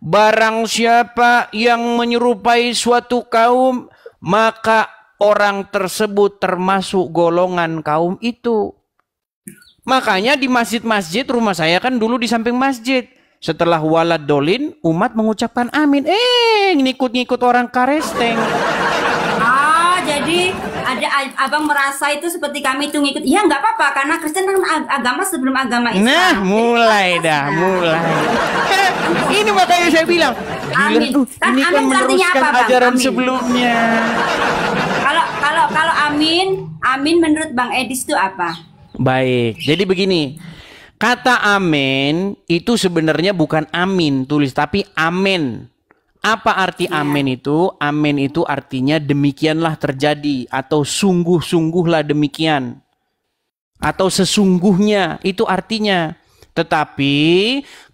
barang siapa yang menyerupai suatu kaum, maka orang tersebut termasuk golongan kaum itu. Makanya di masjid-masjid, rumah saya kan dulu di samping masjid. Setelah walad dolin, umat mengucapkan amin. Ngikut-ngikut orang karesteng. Jadi ada abang merasa itu seperti kami itu ngikut. Ya nggak apa-apa, karena Kristen kan agama sebelum agama Islam. Nah, mulai dah, mulai. Ini makanya saya bilang, amin. Ini kan meneruskan apa, ajaran amin. sebelumnya. Kalau amin menurut Bang Edis itu apa? Baik, jadi begini. Kata amin itu sebenarnya bukan amin tulis, tapi amen. Apa arti amin itu? Amin itu artinya demikianlah terjadi, atau sungguh-sungguhlah demikian, atau sesungguhnya, itu artinya. Tetapi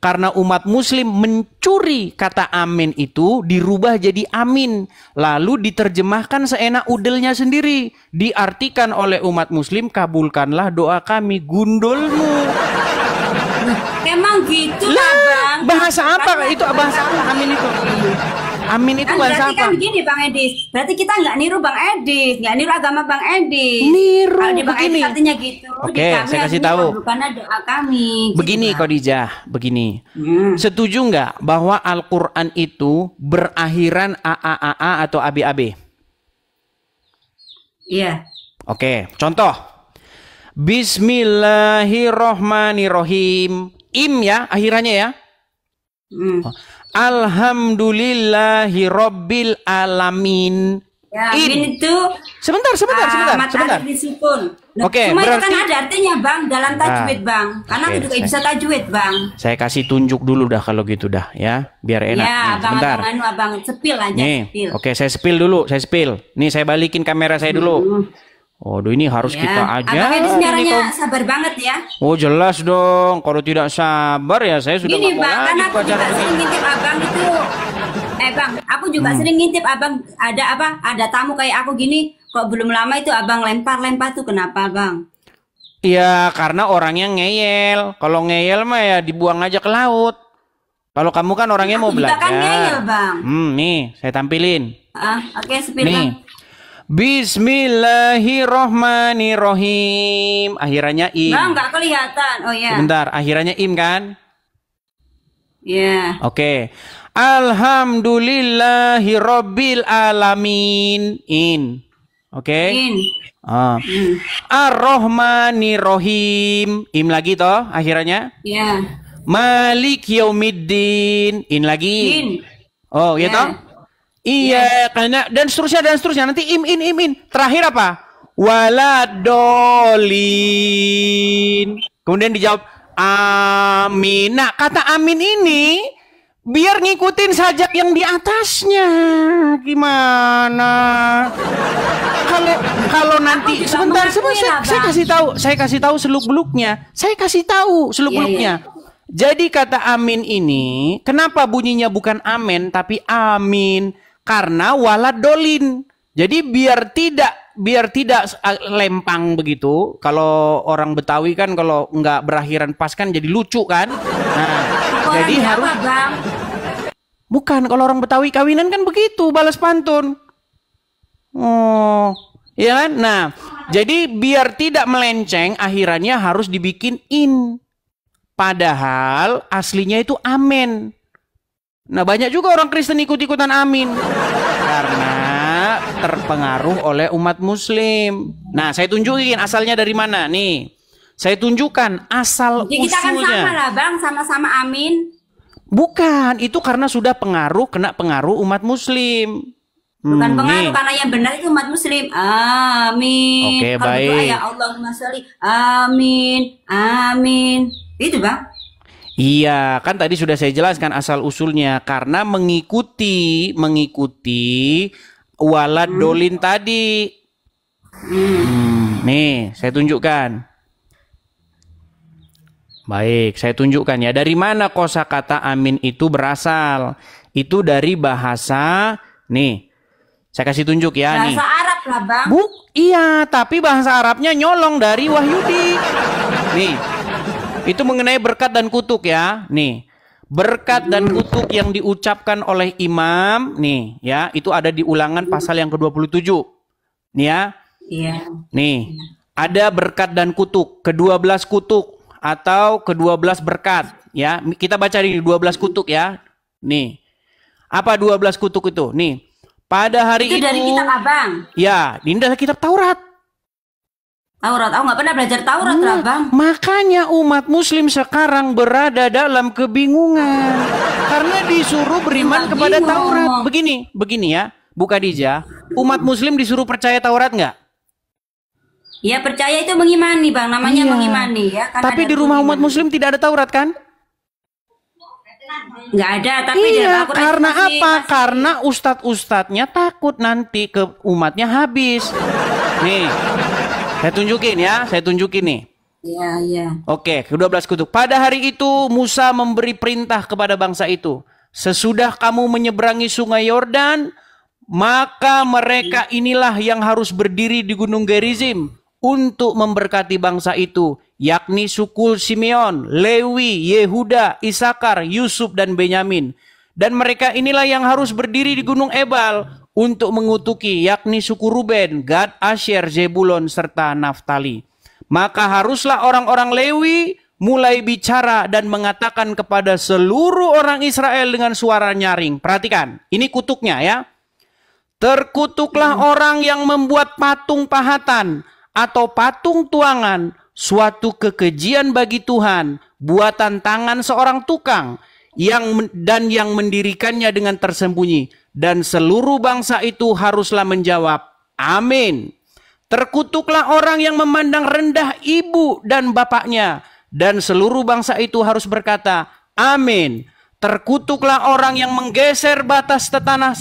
karena umat muslim mencuri kata amin itu, dirubah jadi amin, lalu diterjemahkan seenak udelnya sendiri. Diartikan oleh umat muslim, kabulkanlah doa kami. Gundulmu. Emang gitu lah, Bang. Bahasa apa itu? Bahasa apa amin itu? Amin itu kan bahasa berarti apa? Kan begini Bang Edis, berarti kita nggak niru Bang Edis, nggak niru agama Bang Edis. Niru, kalau di Bang begini. Edis artinya gitu. Oke, saya kasih tahu. Bukan doa kami. Begini gitu, Khadijah, begini. Setuju nggak bahwa Al-Quran itu berakhiran AAAA atau ABAB? Iya. Oke, contoh. Bismillahirrohmanirrohim. Im ya, akhirannya ya. Alhamdulillahi Rabbil Alamin. Ya, min itu sebentar. Oke, cuma berarti, itu kan ada artinya Bang dalam tajwid Bang. Karena aku juga bisa tajwid Bang. Saya kasih tunjuk dulu dah kalau gitu dah ya, biar enak. Ya, nih, sebentar. Abang sepil aja. Nih, sepil. Oke, saya spill dulu, Nih, saya balikin kamera saya dulu. Waduh, ini harus kita aja. Abang Edis caranya sabar banget ya. Oh, jelas dong. Kalau tidak sabar ya saya sudah Gini Bang, karena aku juga sering ngintip Abang itu. Bang, aku juga sering ngintip Abang, ada tamu kayak aku gini, kok belum lama itu Abang lempar tuh, kenapa Bang? Iya, karena orangnya ngeyel. Kalau ngeyel mah ya dibuang aja ke laut. Kalau kamu kan orangnya mau belajar. Kan ngeyel Bang. Nih, saya tampilin. Oke, spill nih. Bang. Bismillahirrohmanirrohim. Akhirannya im. Bang, nggak kelihatan. Oh ya. Sebentar, akhirannya im kan? Iya. Oke. Alhamdulillahi Rabbil Alamin. In. Oke. In. Ar-Rahmanirrohim. Im lagi toh akhirannya? Iya. Malik Yaumiddin. In lagi. In. Oh, ya toh? Iya, karena dan seterusnya nanti in. Terakhir apa? Waladolin. Kemudian dijawab amin. Nah, kata amin ini biar ngikutin sajak yang di atasnya. Gimana? Kalau nanti sebentar, saya kasih tahu seluk-beluknya. Iya. Jadi kata amin ini, kenapa bunyinya bukan amin tapi amin? Karena walad dolin. Jadi biar tidak lempang begitu. Kalau orang Betawi kan kalau nggak berakhiran pas kan jadi lucu kan. Nah, jadi harus. Bang? Bukan, kalau orang Betawi kawinan kan begitu, balas pantun. Oh, ya kan? Nah, jadi biar tidak melenceng, akhirannya harus dibikin in. Padahal aslinya itu amin. Nah, banyak juga orang Kristen ikut-ikutan amin. Karena terpengaruh oleh umat muslim. Nah, saya tunjukin asalnya dari mana. Nih, saya tunjukkan asal jadi kita usulnya. Kita kan sama lah Bang, sama-sama amin. Bukan, itu karena sudah kena pengaruh umat muslim. Bukan pengaruh, karena yang benar itu umat muslim. Amin. Oke, kalau baik. Doa, ya Allahumma sholli. Amin. Itu Bang. Iya, kan tadi sudah saya jelaskan asal usulnya karena mengikuti walad dolin tadi. Nih, saya tunjukkan. Baik, saya tunjukkan ya. Dari mana kosakata amin itu berasal? Itu dari bahasa, nih, saya kasih tunjuk ya. Bahasa nih. Arab lah bang. Iya, tapi bahasa Arabnya nyolong dari Wahyudi. Nih, itu mengenai berkat dan kutuk ya. Nih, berkat dan kutuk yang diucapkan oleh imam, nih ya, itu ada di Ulangan pasal yang ke-27. Nih ya. Iya. Nih, ada berkat dan kutuk, ke-12 kutuk atau ke-12 berkat ya. Kita baca di 12 kutuk ya. Nih. Apa 12 kutuk itu? Nih. Pada hari itu dari kitab abang. Ya, ini adalah kitab Taurat. Taurat, aku nggak pernah belajar Taurat lah bang. Makanya umat muslim sekarang berada dalam kebingungan. Karena disuruh beriman kepada Taurat. Begini ya, Bu Khadijah. Umat muslim disuruh percaya Taurat nggak? Ya percaya itu mengimani bang, namanya Iya. mengimani ya. Kan Tapi di rumah umat muslim tidak ada Taurat kan? Nggak ada, tapi di Iya, Al-Quran karena masih- apa? Karena ustadz-ustadznya takut nanti ke umatnya habis. Nih, saya tunjukin nih. Iya, iya. Oke, ke-12 kutuk. Pada hari itu Musa memberi perintah kepada bangsa itu. Sesudah kamu menyeberangi sungai Yordan, maka mereka inilah yang harus berdiri di Gunung Gerizim untuk memberkati bangsa itu, yakni suku Simeon, Lewi, Yehuda, Isakar, Yusuf, dan Benyamin. Dan mereka inilah yang harus berdiri di Gunung Ebal untuk mengutuki, yakni suku Ruben, Gad, Asher, Zebulon, serta Naftali. Maka haruslah orang-orang Lewi mulai bicara dan mengatakan kepada seluruh orang Israel dengan suara nyaring. Perhatikan, ini kutuknya ya. Terkutuklah orang yang membuat patung pahatan atau patung tuangan, suatu kekejian bagi Tuhan, buatan tangan seorang tukang, yang mendirikannya dengan tersembunyi. Dan seluruh bangsa itu haruslah menjawab, amin. Terkutuklah orang yang memandang rendah ibu dan bapaknya, dan seluruh bangsa itu harus berkata, amin. Terkutuklah orang yang menggeser batas tanah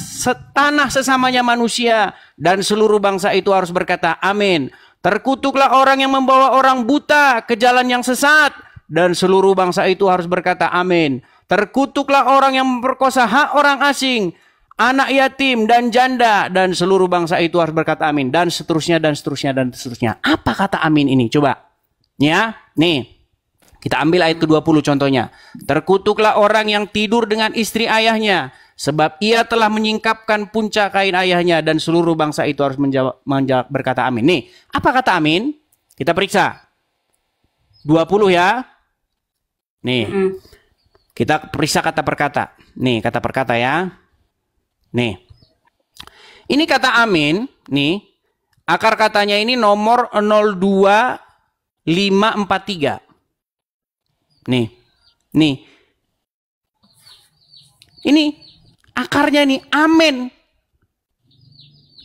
sesamanya manusia, dan seluruh bangsa itu harus berkata, amin. Terkutuklah orang yang membawa orang buta ke jalan yang sesat, dan seluruh bangsa itu harus berkata, amin. Terkutuklah orang yang memperkosa hak orang asing, anak yatim dan janda, dan seluruh bangsa itu harus berkata amin. Dan seterusnya, dan seterusnya, dan seterusnya. Apa kata amin ini? Coba. Ya, nih. Kita ambil ayat ke-20 contohnya. Terkutuklah orang yang tidur dengan istri ayahnya, sebab ia telah menyingkapkan puncak kain ayahnya, dan seluruh bangsa itu harus menjawab berkata amin. Nih, apa kata amin? Kita periksa. 20 ya. Nih. Kita periksa kata per kata. Nih, kata per kata ya. Nih. Ini kata amin, nih. Akar katanya ini nomor 02543. Nih. Nih. Ini akarnya nih amin.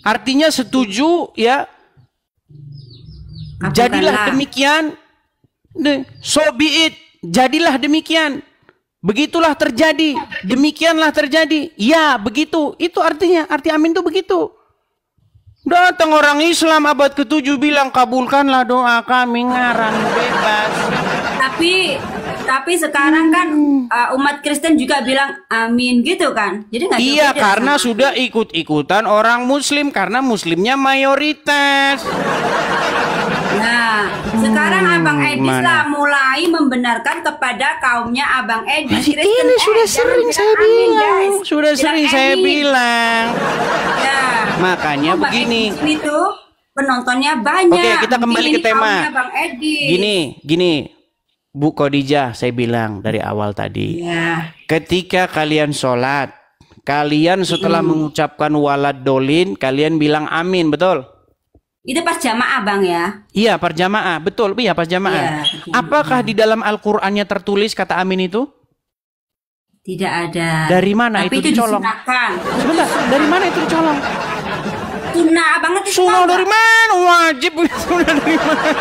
Artinya setuju ya. Jadilah demikian. So be it. Jadilah demikian. Begitulah terjadi. Demikianlah terjadi. Ya, begitu. Itu artinya. Arti amin itu begitu. Datang orang Islam abad ke-7 bilang, kabulkanlah doa kami, ngarang bebas. Tapi sekarang kan umat Kristen juga bilang amin gitu kan. Jadi nggak iya, karena sudah ikut-ikutan orang Muslim, karena Muslimnya mayoritas. Nah, sekarang Abang Edis lah mulai membenarkan kepada kaumnya Abang Edis. Ini sudah sering saya bilang. Sudah sering saya bilang. Ya. Makanya begini. Ini tuh penontonnya banyak. Oke, kita kembali ke tema. Abang Edis. Gini. Bu Khadijah, saya bilang dari awal tadi. Ya. Ketika kalian sholat, kalian setelah mengucapkan walad dolin, kalian bilang amin, betul? Itu pas jamaah Bang ya? Iya, pas jamaah, betul. Iya, pas jamaah. Iya, apakah di dalam Al-Qur'annya tertulis kata amin itu? Tidak ada. Dari mana tapi itu dicolong? Sebentar, dari mana itu dicolong? Sunnah banget itu. Sunnah dari mana? Wajib sunnah dari mana?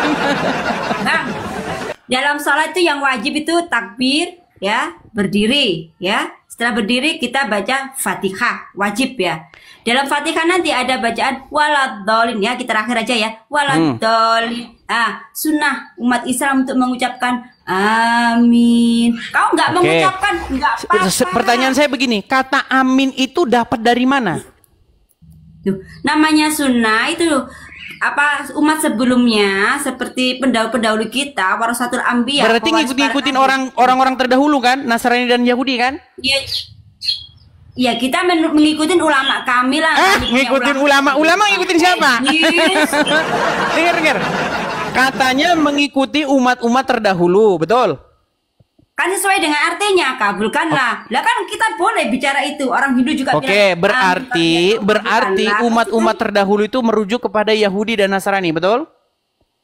Bang, dalam sholat itu yang wajib itu takbir, ya, berdiri, ya. Setelah berdiri kita baca Fatihah, wajib ya. Dalam Fatihah nanti ada bacaan waladhdallin ya, kita terakhir aja ya. Waladhdallin. Sunnah umat Islam untuk mengucapkan amin. Kau nggak mengucapkan nggak apa-apa. Pertanyaan saya begini, kata amin itu dapat dari mana? Tuh, namanya sunnah itu apa umat sebelumnya seperti pendahulu kita warasatul anbiya. Berarti ngikutin orang-orang terdahulu kan, Nasrani dan Yahudi kan? Iya. Ya kita mengikutin ulama kami lah. Ngikutin ulama ngikutin siapa? Yes. Dengar. Katanya mengikuti umat-umat terdahulu, betul? Kan sesuai dengan artinya, kabulkanlah. Lah kan kita boleh bicara itu. Orang Hindu juga Oke, bilang, berarti umat-umat terdahulu itu merujuk kepada Yahudi dan Nasrani, betul?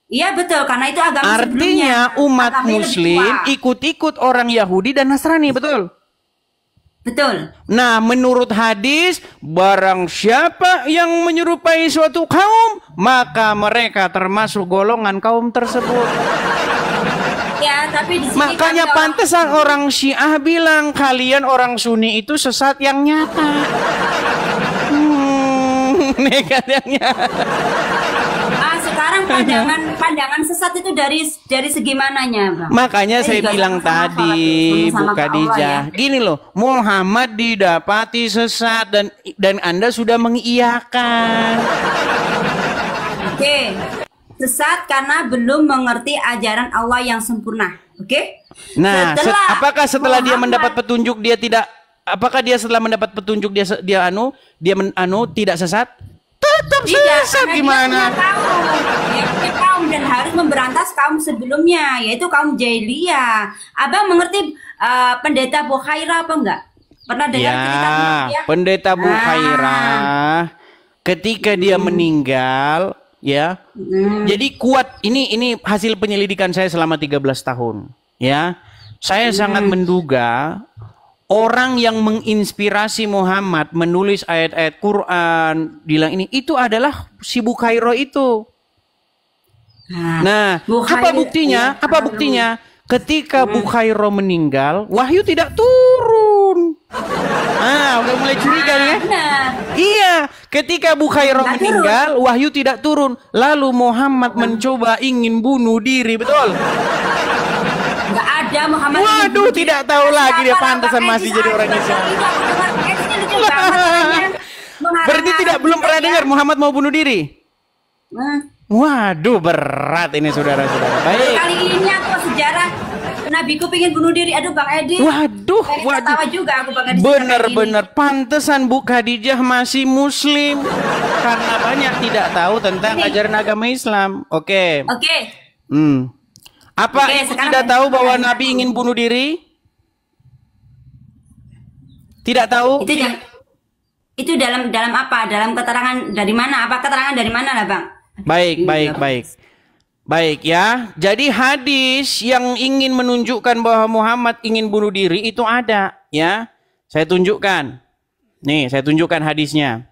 Iya betul, karena itu agama sebelumnya. Artinya umat Agamanya lebih Muslim tua. ikut-ikut orang Yahudi dan Nasrani, betul? Betul. Nah, menurut hadis, barang siapa yang menyerupai suatu kaum, maka mereka termasuk golongan kaum tersebut. Ya, tapi di sini Makanya kan pantesan orang Syiah bilang kalian orang Sunni itu sesat yang nyata. Nekat yang nyata. sekarang pandangan sesat itu dari segi mananya, Bang? Makanya saya juga bilang sama-sama tadi, sholat, Bu sama-sama ke Allah, Khadijah, ya. gini loh, Muhammad didapati sesat dan Anda sudah mengiyakan. Oke. Sesat karena belum mengerti ajaran Allah yang sempurna. Oke? Nah, apakah setelah dia Muhammad- mendapat petunjuk dia tidak? Apakah dia setelah mendapat petunjuk dia tidak sesat? Tetap Tidak, sesat karena gimana? dia punya kaum. Dia punya kaum dan harus memberantas kaum sebelumnya, yaitu kaum jahiliyah. Abang mengerti pendeta Bukhairah apa enggak? Pernah dengar cerita tentang dia? Pendeta Bukhairah ketika dia meninggal, ya. Jadi kuat ini hasil penyelidikan saya selama 13 tahun, ya. Saya sangat menduga orang yang menginspirasi Muhammad menulis ayat-ayat Quran, bilang ini itu adalah si Bukhairah itu. Nah, apa buktinya? Apa buktinya? Ketika Bukhairah meninggal, wahyu tidak turun. Udah mulai curiga ya? Benar. Iya, ketika Bukhairah Nggak meninggal, wahyu tidak turun. Lalu Muhammad mencoba ingin bunuh diri, betul? Enggak ada Muhammad. Waduh, tidak tahu lagi dia pantesan masih jadi orang Islam. Berarti belum pernah dengar Muhammad mau bunuh diri? Waduh, berat ini saudara-saudara. Baik. Kali ini aku sejarah Nabiku pengen bunuh diri. Aduh Bang Edi. Waduh. Tawa juga aku Bang Edi. Bener-bener pantesan Bu Khadijah masih Muslim karena banyak tidak tahu tentang ajaran agama Islam. Oke. Apa Oke, ibu sekarang tidak tahu bahwa Nabi ingin bunuh diri? Tidak tahu? Itu dalam apa? Dalam keterangan dari mana? Apa keterangan dari mana lah Bang? Baik ya. Jadi hadis yang ingin menunjukkan bahwa Muhammad ingin bunuh diri itu ada ya. Saya tunjukkan. Nih, saya tunjukkan hadisnya.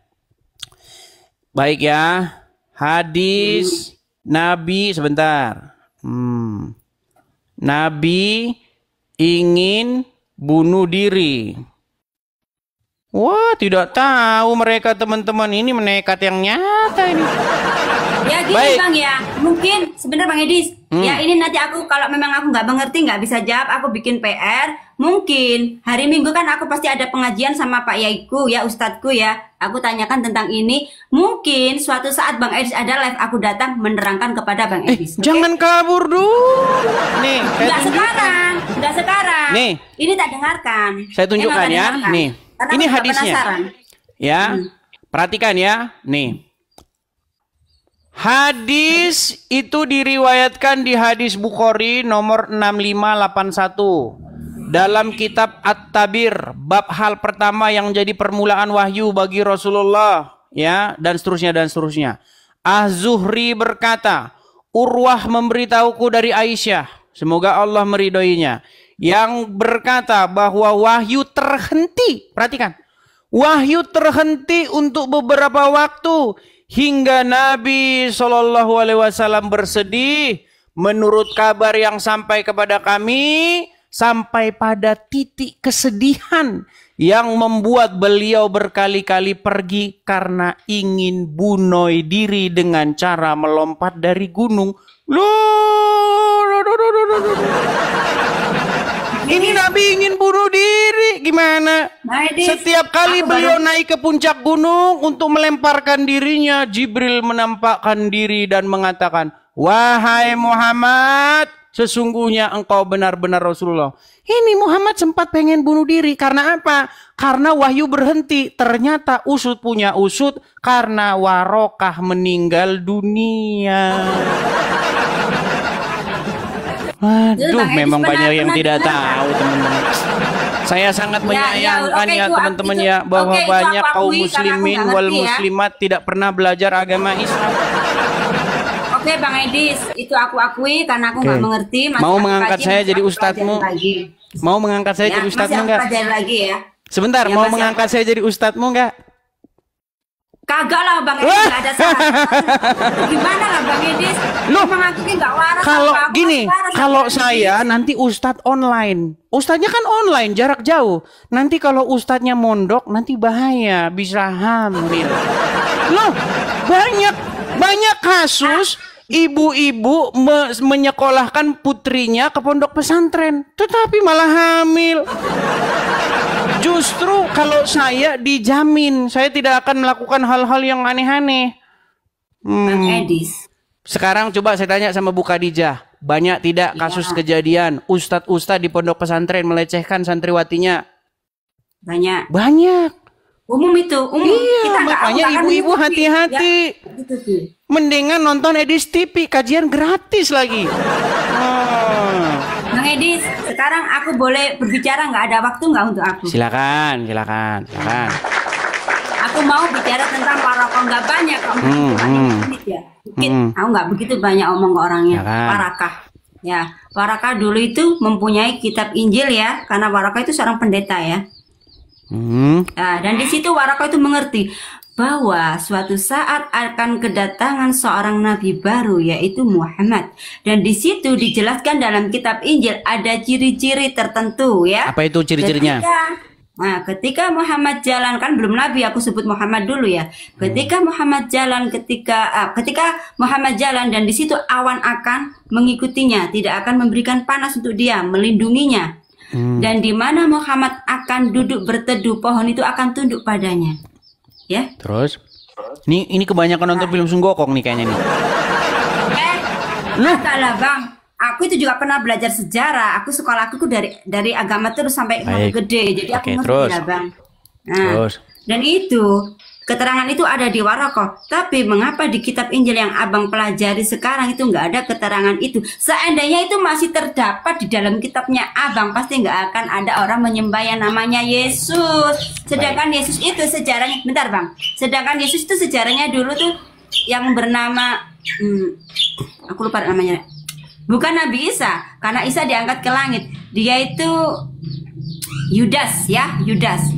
Baik ya. Hadis Nabi sebentar. Nabi ingin bunuh diri. Wah, tidak tahu mereka teman-teman ini menekat yang nyata ini. Ya gini Baik. Bang ya, mungkin sebentar Bang Edis. Ya ini nanti aku kalau memang aku nggak mengerti nggak bisa jawab, aku bikin PR. Mungkin hari Minggu kan aku pasti ada pengajian sama Pak Yaiku ya, Ustadku ya. Aku tanyakan tentang ini. Mungkin suatu saat Bang Edis ada live, aku datang menerangkan kepada Bang Edis. Jangan kabur dulu. Nih, Nggak sekarang. Nih. Ini tak dengarkan. Saya tunjukkan ya. Dengarkan. Nih. Karena Ini aku juga hadisnya. penasaran. Ya. Perhatikan ya. Nih. Hadis itu diriwayatkan di hadis Bukhari nomor 6581 dalam kitab At-Tabir, bab hal pertama yang jadi permulaan wahyu bagi Rasulullah, ya, dan seterusnya. Az-Zuhri berkata, Urwah memberitahuku dari Aisyah, semoga Allah meridhoinya, yang berkata bahwa wahyu terhenti. Perhatikan, wahyu terhenti untuk beberapa waktu hingga Nabi SAW bersedih. Menurut kabar yang sampai kepada kami, sampai pada titik kesedihan yang membuat beliau berkali-kali pergi karena ingin bunuh diri dengan cara melompat dari gunung. Ini Nabi ingin bunuh diri, gimana? Setiap kali beliau naik ke puncak gunung untuk melemparkan dirinya, Jibril menampakkan diri dan mengatakan, "Wahai Muhammad, sesungguhnya engkau benar-benar Rasulullah." Ini Muhammad sempat pengen bunuh diri. Karena apa? Karena wahyu berhenti. Ternyata usut punya usut karena Warokah meninggal dunia. Aduh, memang banyak yang tidak tahu, teman-teman. Saya sangat menyayangkan ya teman-teman ya, bahwa banyak kaum muslimin wal muslimat tidak pernah belajar agama Islam. Oke Bang Edis, itu aku akui karena aku nggak mengerti. Mau mengangkat saya jadi ustadzmu? Mau mengangkat saya jadi ustadzmu nggak? Lagi ya. Sebentar, mau mengangkat saya jadi ustadzmu nggak? Kagak lah Bang Edis, nggak ada salah. Gimana lah Bang Edis? Emang aku nggak waras. Kalau gini, kalau saya nanti ustadz online, ustadznya kan online jarak jauh. Nanti kalau ustadznya mondok, nanti bahaya, bisa hamil. Loh, banyak kasus ibu-ibu menyekolahkan putrinya ke pondok pesantren, tetapi malah hamil. Justru kalau saya dijamin, saya tidak akan melakukan hal-hal yang aneh-aneh. Bang Edis. Sekarang coba saya tanya sama Bu Khadijah, banyak tidak kasus kejadian ustadz-ustadz di pondok pesantren melecehkan santriwatinya? Banyak. Umum Iya, kita makanya ibu-ibu hati-hati. Ya, mendingan nonton Edis TV, kajian gratis lagi. Bang Edis, sekarang aku boleh berbicara, nggak ada waktu nggak untuk aku? Silakan. Aku mau bicara tentang Warokah, nggak banyak, menit ya. Aku nggak begitu banyak omong ke orangnya. Warokah. Ya, Warokah dulu itu mempunyai kitab Injil ya, karena Warokah itu seorang pendeta ya. Nah, dan di situ Warokah itu mengerti bahwa suatu saat akan kedatangan seorang nabi baru yaitu Muhammad, dan di situ dijelaskan dalam kitab Injil ada ciri-ciri tertentu ya. Apa itu ciri-cirinya? Ketika Muhammad jalan, kan belum nabi, aku sebut Muhammad dulu ya. Ketika Muhammad jalan, ketika Muhammad jalan dan di situ awan akan mengikutinya, tidak akan memberikan panas untuk dia, melindunginya. Dan di mana Muhammad akan duduk berteduh, pohon itu akan tunduk padanya. Ya. Terus? Ini kebanyakan nonton film Sunggokong nih kayaknya nih. Lah Bang, aku itu juga pernah belajar sejarah. Aku sekolah aku dari agama terus sampai gede. Jadi aku ngerti lah Bang. Dan itu keterangan itu ada di Warokah. Tapi mengapa di kitab Injil yang abang pelajari sekarang itu nggak ada keterangan itu? Seandainya itu masih terdapat di dalam kitabnya abang, pasti nggak akan ada orang menyembah yang namanya Yesus. Sedangkan Yesus itu sejarahnya, bentar Bang. Sedangkan Yesus itu sejarahnya dulu tuh yang bernama, aku lupa namanya. Bukan Nabi Isa, karena Isa diangkat ke langit. Dia itu Yudas ya, Yudas.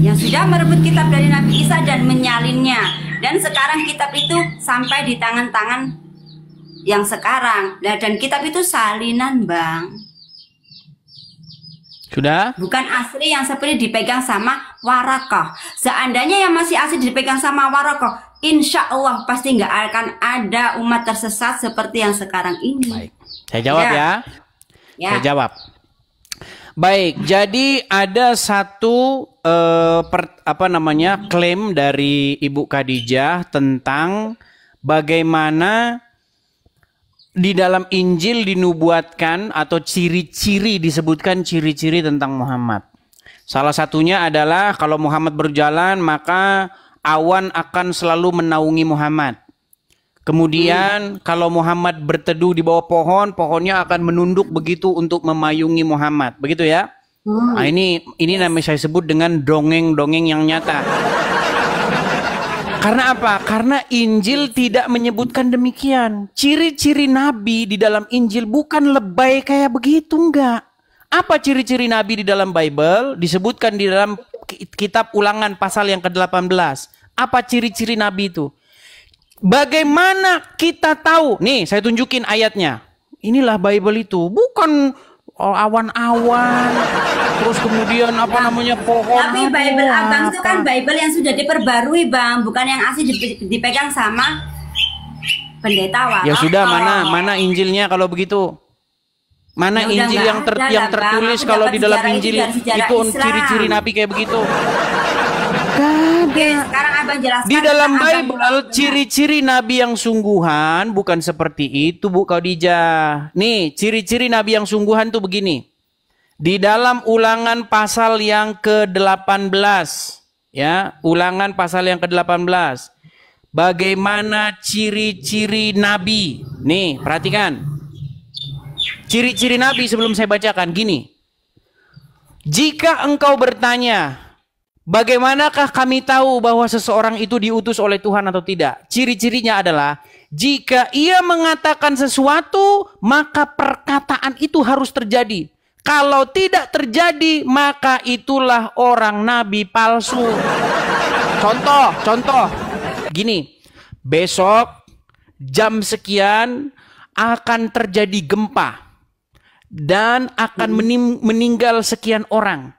Yang sudah merebut kitab dari Nabi Isa dan menyalinnya. Dan sekarang kitab itu sampai di tangan-tangan yang sekarang. Dan kitab itu salinan Bang. Sudah? Bukan asli yang seperti dipegang sama Warokah. Seandainya yang masih asli dipegang sama Warokah, insya Allah pasti nggak akan ada umat tersesat seperti yang sekarang ini. Baik. Saya jawab ya. Saya jawab. Baik, jadi ada satu klaim dari Ibu Khadijah tentang bagaimana di dalam Injil dinubuatkan atau ciri-ciri, disebutkan ciri-ciri tentang Muhammad. Salah satunya adalah kalau Muhammad berjalan maka awan akan selalu menaungi Muhammad. Kemudian kalau Muhammad berteduh di bawah pohon, pohonnya akan menunduk begitu untuk memayungi Muhammad. Begitu ya? Nah, ini namanya saya sebut dengan dongeng-dongeng yang nyata. Karena apa? Karena Injil tidak menyebutkan demikian. Ciri-ciri Nabi di dalam Injil bukan lebay kayak begitu, enggak. Apa ciri-ciri Nabi di dalam Bible? Disebutkan di dalam kitab Ulangan pasal yang ke-18. Apa ciri-ciri Nabi itu? Bagaimana kita tahu? Nih, saya tunjukin ayatnya. Inilah Bible itu. Bukan awan-awan, terus kemudian apa namanya pohon. Tapi Bible abang itu kan Bible yang sudah diperbarui bang, bukan yang asli dipegang sama pendeta Waroto. Ya sudah, mana Injilnya kalau begitu? Mana Ya udah Injil nggak yang ada lah, tertulis Bang. Aku kalau dapat di dalam sejarah itu Injil dari sejarah itu Islam. ciri-ciri Nabi kayak begitu? Oke, sekarang abang jelaskan. Di dalam tentang abang Bible jelaskan. ciri-ciri Nabi yang sungguhan bukan seperti itu Bu Khadijah. Nih, ciri-ciri Nabi yang sungguhan tuh begini. Di dalam Ulangan pasal yang ke-18, ya, Ulangan pasal yang ke-18. Bagaimana ciri-ciri Nabi? Nih, perhatikan. Ciri-ciri Nabi sebelum saya bacakan gini. Jika engkau bertanya, bagaimanakah kami tahu bahwa seseorang itu diutus oleh Tuhan atau tidak? Ciri-cirinya adalah jika ia mengatakan sesuatu, maka perkataan itu harus terjadi. Kalau tidak terjadi, maka itulah orang nabi palsu. Contoh. Gini, besok jam sekian akan terjadi gempa dan akan meninggal sekian orang.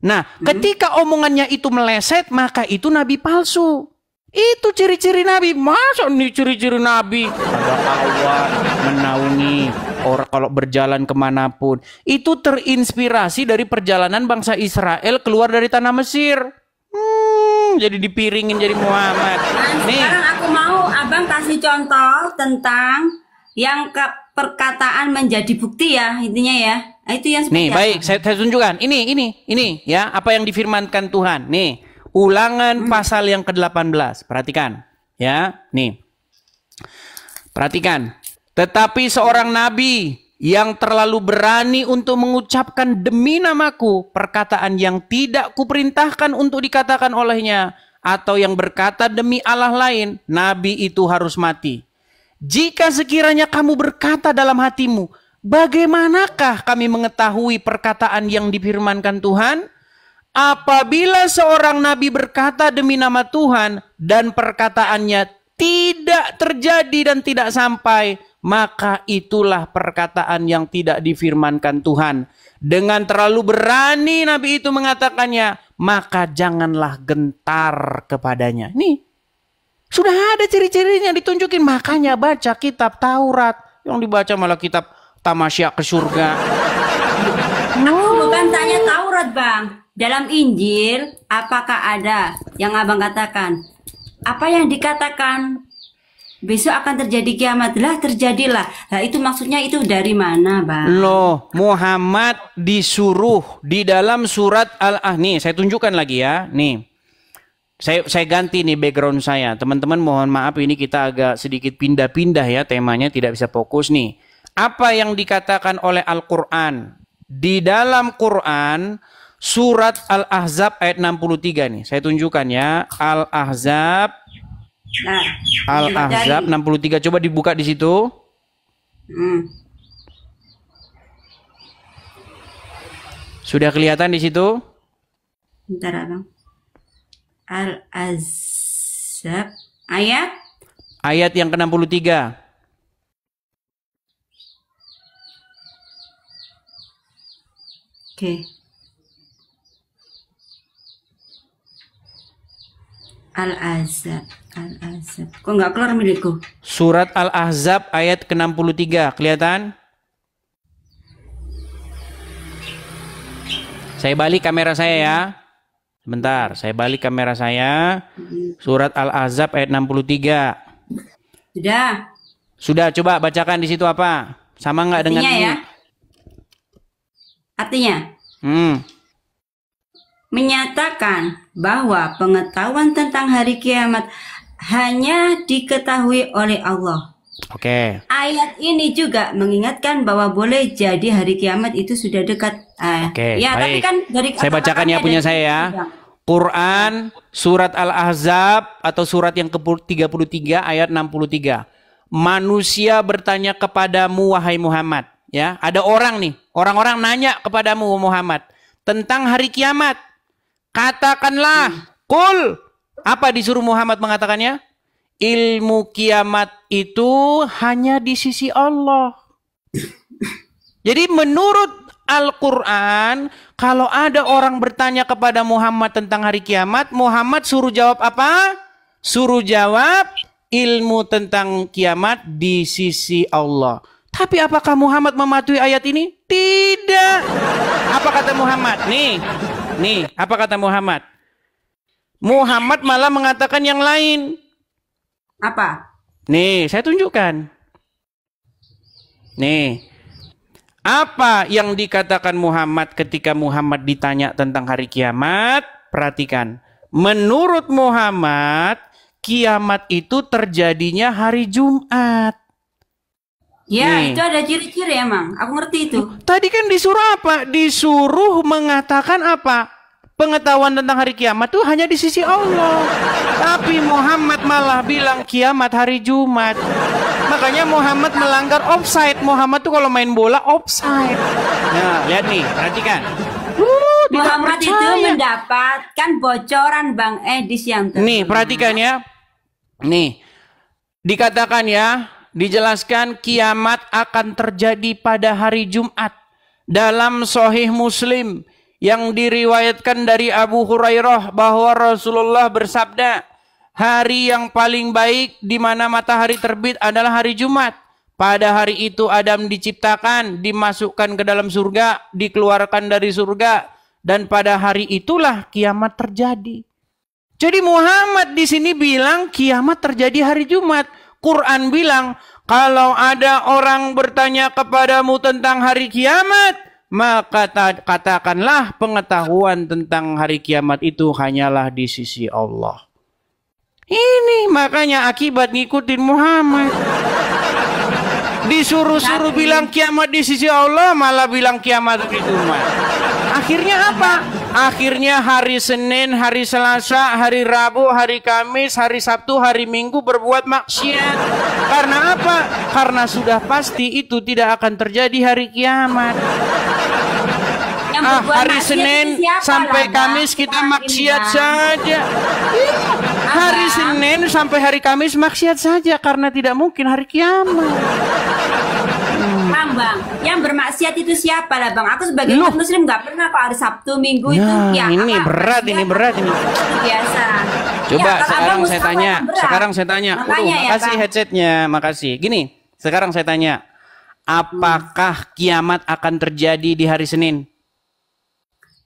Nah, ketika omongannya itu meleset, maka itu nabi palsu. Itu ciri-ciri nabi. Masa nih ciri-ciri nabi? Ada awan menaungi orang kalau berjalan kemanapun. Itu terinspirasi dari perjalanan bangsa Israel keluar dari tanah Mesir. Jadi dipiringin jadi Muhammad. Nah, Nih. sekarang aku mau abang kasih contoh tentang yang perkataan menjadi bukti ya, intinya ya. Nah, itu yang Nih, seperti baik, apa? saya tunjukkan. Ini ya, apa yang difirmankan Tuhan. Nih, Ulangan pasal yang ke-18. Perhatikan, ya. Nih. Perhatikan. Tetapi seorang nabi yang terlalu berani untuk mengucapkan demi namaku perkataan yang tidak kuperintahkan untuk dikatakan olehnya, atau yang berkata demi Allah lain, nabi itu harus mati. Jika sekiranya kamu berkata dalam hatimu, bagaimanakah kami mengetahui perkataan yang difirmankan Tuhan? Apabila seorang nabi berkata demi nama Tuhan dan perkataannya tidak terjadi dan tidak sampai, maka itulah perkataan yang tidak difirmankan Tuhan. Dengan terlalu berani nabi itu mengatakannya, maka janganlah gentar kepadanya. Nih, sudah ada ciri-cirinya ditunjukin. Makanya baca kitab Taurat. Yang dibaca malah kitab tamasya ke surga. Aku bukan tanya Taurat bang. Dalam Injil, apakah ada yang abang katakan? Apa yang dikatakan besok akan terjadi kiamat? Lah terjadilah. Nah itu maksudnya itu dari mana bang? Loh, Muhammad disuruh di dalam surat nih saya tunjukkan lagi ya. Nih, saya ganti nih background saya. Teman-teman mohon maaf ini kita agak sedikit pindah-pindah ya, temanya tidak bisa fokus nih. Apa yang dikatakan oleh Al-Quran? Di dalam Quran surat Al-Ahzab ayat 63 nih. Saya tunjukkan ya. Al-Ahzab. Nah, Al-Ahzab 63. Coba dibuka di situ. Sudah kelihatan di situ? Bentar abang. Al-Ahzab ayat yang ke-63. Oke. Al-Ahzab. Kok nggak keluar milikku? Surat Al-Ahzab ayat ke-63. Kelihatan? Saya balik kamera saya ya. Sebentar, saya balik kamera saya. Surat Al-Ahzab ayat 63. Sudah, coba bacakan di situ apa? Sama nggak dengan Artinya ini? ya. Artinya menyatakan bahwa pengetahuan tentang hari kiamat hanya diketahui oleh Allah. Oke. Ayat ini juga mengingatkan bahwa boleh jadi hari kiamat itu sudah dekat. Oke, Ya, baik. tapi kan dari Saya bacakan ya punya saya ya. Quran surat Al-Ahzab atau surat yang ke-33 ayat 63. Manusia bertanya kepadamu wahai Muhammad, ya. Ada orang nih, orang-orang nanya kepadamu Muhammad tentang hari kiamat. Katakanlah, kul. Apa disuruh Muhammad mengatakannya? Ilmu kiamat itu hanya di sisi Allah. Jadi menurut Al-Quran, kalau ada orang bertanya kepada Muhammad tentang hari kiamat, Muhammad suruh jawab apa? Suruh jawab ilmu tentang kiamat di sisi Allah. Tapi apakah Muhammad mematuhi ayat ini? Tidak. Apa kata Muhammad? Nih, apa kata Muhammad? Muhammad malah mengatakan yang lain. Apa? Nih, saya tunjukkan. Nih, apa yang dikatakan Muhammad ketika Muhammad ditanya tentang hari kiamat? Perhatikan. Menurut Muhammad, kiamat itu terjadinya hari Jumat. Ya, Nih. itu ada ciri-ciri emang. Aku ngerti itu. Tadi kan disuruh apa? Disuruh mengatakan apa? Pengetahuan tentang hari kiamat itu hanya di sisi Allah. Tapi Muhammad malah bilang kiamat hari Jumat. Makanya Muhammad melanggar offside. Muhammad tuh kalau main bola offside. Nah, lihat nih, perhatikan. Muhammad itu mendapatkan bocoran Bang Edis yang terkenal. Nih, perhatikan ya. Nih, dikatakan ya, dijelaskan kiamat akan terjadi pada hari Jumat. Dalam Sahih Muslim yang diriwayatkan dari Abu Hurairah bahwa Rasulullah bersabda, hari yang paling baik di mana matahari terbit adalah hari Jumat. Pada hari itu Adam diciptakan, dimasukkan ke dalam surga, dikeluarkan dari surga, dan pada hari itulah kiamat terjadi. Jadi Muhammad di sini bilang kiamat terjadi hari Jumat. Quran bilang, kalau ada orang bertanya kepadamu tentang hari kiamat, maka katakanlah pengetahuan tentang hari kiamat itu hanyalah di sisi Allah. Ini makanya akibat ngikutin Muhammad. Disuruh-suruh bilang kiamat di sisi Allah, malah bilang kiamat di Jumat. Akhirnya apa? Akhirnya hari Senin, hari Selasa, hari Rabu, hari Kamis, hari Sabtu, hari Minggu berbuat maksiat. Karena apa? Karena sudah pasti itu tidak akan terjadi hari kiamat. Hari Senin sampai Kamis kita maksiat saja. Hari Senin sampai hari Kamis maksiat saja karena tidak mungkin hari kiamat. Bang, yang bermaksiat itu siapa lah Bang? Aku sebagai umat Muslim nggak pernah kok hari Sabtu, Minggu itu. Ya, ini berat, ini berat ini. Biasa. Coba Ya, sekarang saya tanya. Makasih Bang. headsetnya, makasih. Gini, sekarang saya tanya, apakah kiamat akan terjadi di hari Senin?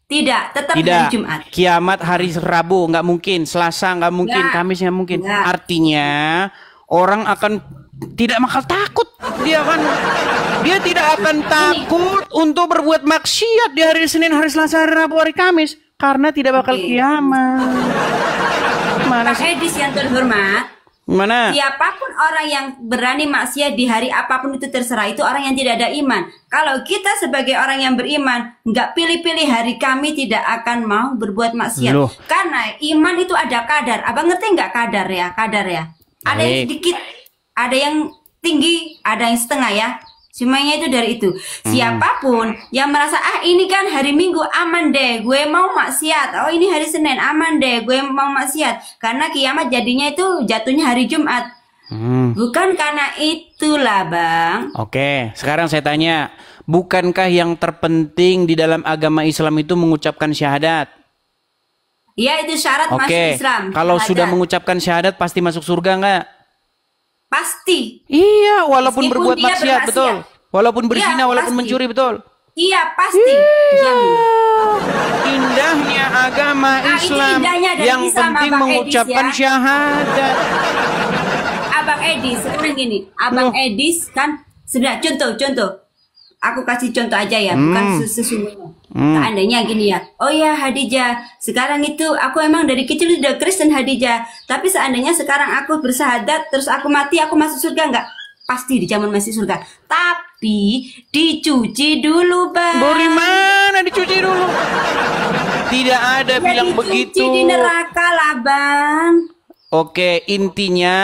Tidak, tetap Tidak. hari Jumat. Kiamat hari Rabu nggak mungkin, Selasa nggak mungkin, Nggak. Kamis nggak mungkin. Nggak. Artinya orang akan tidak bakal takut. Dia tidak akan takut untuk berbuat maksiat di hari Senin, hari Selasa, hari Rabu, hari Kamis karena tidak bakal kiamat. Mana Pak sih? Edis yang terhormat, Mana? siapapun orang yang berani maksiat di hari apapun itu terserah, itu orang yang tidak ada iman. Kalau kita sebagai orang yang beriman, nggak pilih-pilih hari kami tidak akan mau berbuat maksiat. Loh. Karena iman itu ada kadar. Abang ngerti nggak kadar ya? Kadar ya. Ada yang Baik. sedikit, ada yang tinggi, ada yang setengah ya. Semuanya itu dari itu. Siapapun yang merasa ini kan hari Minggu aman deh, gue mau maksiat. Oh ini hari Senin aman deh, gue mau maksiat. Karena kiamat jadinya itu jatuhnya hari Jumat. Bukan karena itulah Bang. Oke, sekarang saya tanya, bukankah yang terpenting di dalam agama Islam itu mengucapkan syahadat? Ya itu syarat masuk Oke, Islam. kalau Syahadat. sudah mengucapkan syahadat pasti masuk surga nggak? Pasti. Iya, walaupun Meskipun berbuat dia maksiat, bermaksiat. betul. Walaupun berzina, Iya, walaupun pasti. mencuri, betul. Iya pasti. Jamin. Indahnya agama itu Islam indahnya dari yang Islam, penting Abang mengucapkan Edis, ya. syahadat. Abang Edis sekarang gini, Abang Edis kan sudah contoh. Aku kasih contoh aja ya, bukan sesungguhnya. Seandainya gini ya, oh ya Hadijah, sekarang itu aku emang dari kecil udah Kristen Hadijah, tapi seandainya sekarang aku bersahadat, terus aku mati, aku masuk surga nggak? Pasti di zaman masih surga. Tapi dicuci dulu Bang. Dari mana dicuci dulu? Tidak ada Ya, bilang dicuci begitu. di neraka lah Bang. Oke, intinya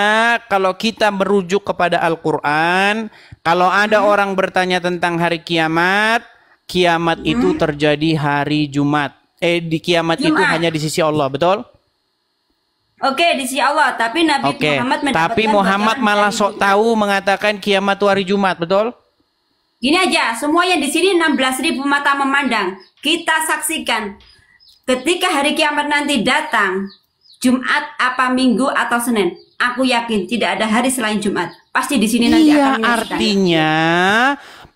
kalau kita merujuk kepada Al-Quran, kalau ada orang bertanya tentang hari kiamat, kiamat itu terjadi hari Jumat. Di kiamat itu Jumat. hanya di sisi Allah, betul? Oke, di sisi Allah, tapi Nabi Oke, Muhammad mendapatkan tapi Muhammad bocoran malah dari sok tahu mengatakan kiamat itu hari Jumat, betul? Gini aja, semua yang di sini 16.000 mata memandang. Kita saksikan ketika hari kiamat nanti datang, Jumat apa Minggu atau Senin, aku yakin tidak ada hari selain Jumat. Pasti di sini nanti Iya, akan menyaksikan. artinya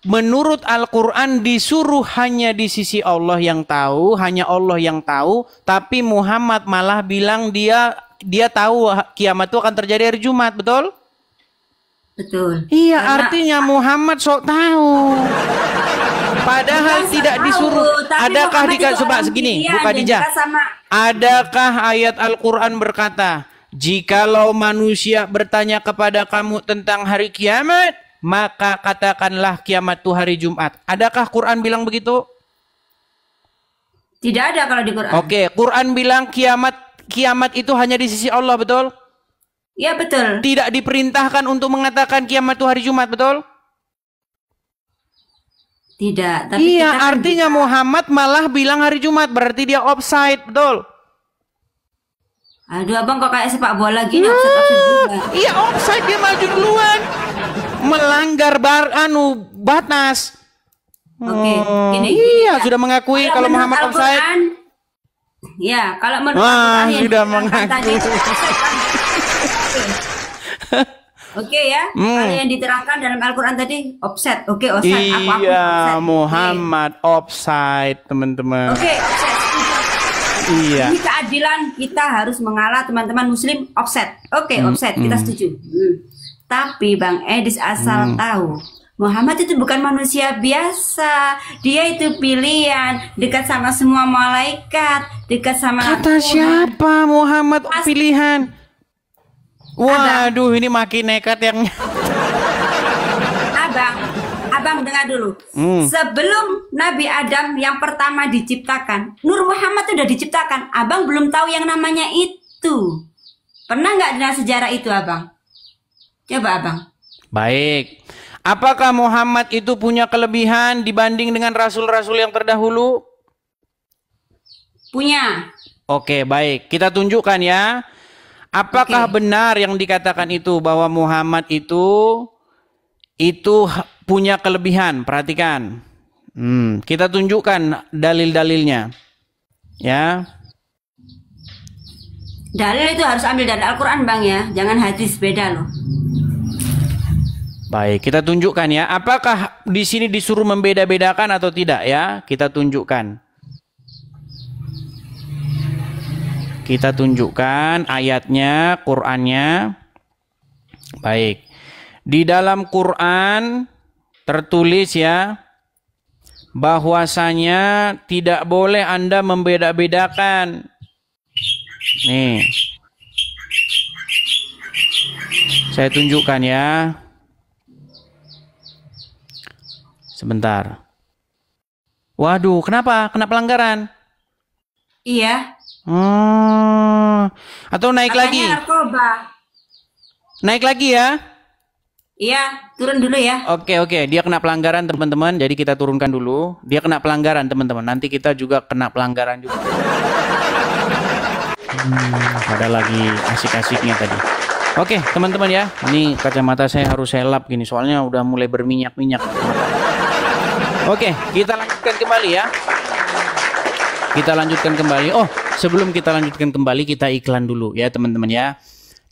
menurut Al-Quran disuruh hanya di sisi Allah yang tahu, hanya Allah yang tahu, tapi Muhammad malah bilang dia tahu kiamat itu akan terjadi hari Jumat, betul? Betul. Iya, Karena artinya Muhammad sok tahu. Padahal bukan tidak tahu, disuruh. tapi Adakah Muhammad itu coba orang segini, pilihan Bu dan Khadijah? kita sama. Adakah ayat Al-Quran berkata, jikalau manusia bertanya kepada kamu tentang hari kiamat, maka katakanlah kiamat itu hari Jumat. Adakah Quran bilang begitu? Tidak ada kalau di Quran. Oke, Quran bilang kiamat itu hanya di sisi Allah, betul? Ya betul. Tidak diperintahkan untuk mengatakan kiamat itu hari Jumat, betul? Tidak. Tapi Iya, kita kan artinya Muhammad malah bilang hari Jumat, berarti dia offside, betul? Aduh abang kok kayak sepak bola gini, offside juga. Iya, offside, dia maju duluan. Melanggar batas. Oke, gini. Iya, sudah mengakui kalau menurut Muhammad offside. Al-Quran, ya, kalau menurut Wah, Al-Quran yang sudah diterangkan tadi, mengaku. Oke ya, kalau yang diterangkan dalam Al-Quran tadi offset, oke offset, aku Iya, offset. Muhammad offside, teman-teman. Oke, offset. Iya. Ini keadilan, kita harus mengalah teman-teman Muslim offset. Oke, offset, kita setuju. Tapi Bang Edis asal tahu, Muhammad itu bukan manusia biasa. Dia itu pilihan, dekat sama semua malaikat, dekat sama Kata Tuhan. siapa Muhammad pilihan? Waduh, ini makin nekat yang Abang dengar dulu. Sebelum Nabi Adam yang pertama diciptakan, Nur Muhammad sudah diciptakan. Abang belum tahu yang namanya itu. Pernah nggak dengar sejarah itu, Abang? Coba, Abang. baik. Apakah Muhammad itu punya kelebihan dibanding dengan rasul-rasul yang terdahulu? Punya. Oke, baik. Kita tunjukkan ya. Apakah benar yang dikatakan itu bahwa Muhammad itu punya kelebihan? Perhatikan. Kita tunjukkan dalil-dalilnya. Ya. Dalil itu harus ambil dari Al-Quran, Bang ya. Jangan hadis, beda loh. Baik, kita tunjukkan ya. Apakah di sini disuruh membeda-bedakan atau tidak ya? Kita tunjukkan. Kita tunjukkan ayatnya, Qur'annya. Baik. Di dalam Quran tertulis ya, bahwasanya tidak boleh Anda membeda-bedakan. Nih. Saya tunjukkan ya. Sebentar. Waduh, kenapa? Kena pelanggaran? Iya. Atau naik Katanya lagi? narkoba. Naik lagi ya? Iya, turun dulu ya. Oke, dia kena pelanggaran teman-teman. Jadi kita turunkan dulu. Dia kena pelanggaran teman-teman. Nanti kita juga kena pelanggaran juga. Ada lagi asik-asiknya tadi. Oke, teman-teman ya. Ini kacamata saya harus saya lap gini. Soalnya udah mulai berminyak-minyak. Oke, kita lanjutkan kembali ya. Kita lanjutkan kembali. Oh, sebelum kita lanjutkan kembali, kita iklan dulu ya teman-teman ya.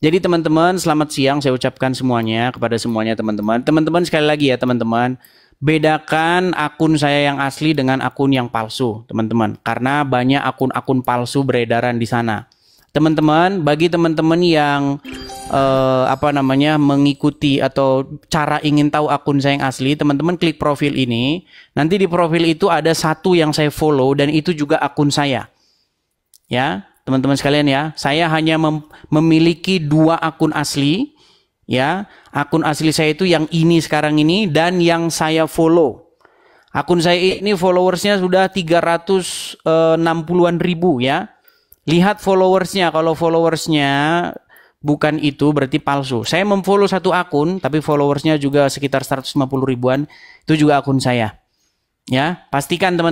Jadi teman-teman, selamat siang saya ucapkan semuanya kepada semuanya teman-teman. Teman-teman sekali lagi ya teman-teman, bedakan akun saya yang asli dengan akun yang palsu teman-teman. Karena banyak akun-akun palsu beredaran di sana. Teman-teman, bagi teman-teman yang mengikuti atau cara ingin tahu akun saya yang asli, teman-teman klik profil ini. Nanti di profil itu ada satu yang saya follow dan itu juga akun saya. Ya, teman-teman sekalian ya. Saya hanya memiliki 2 akun asli. Ya, akun asli saya itu yang ini sekarang ini dan yang saya follow. Akun saya ini followersnya sudah 360-an ribu ya. Lihat followersnya. Kalau followersnya bukan itu berarti palsu. Saya memfollow satu akun tapi followersnya juga sekitar 150 ribuan. Itu juga akun saya. Ya, pastikan teman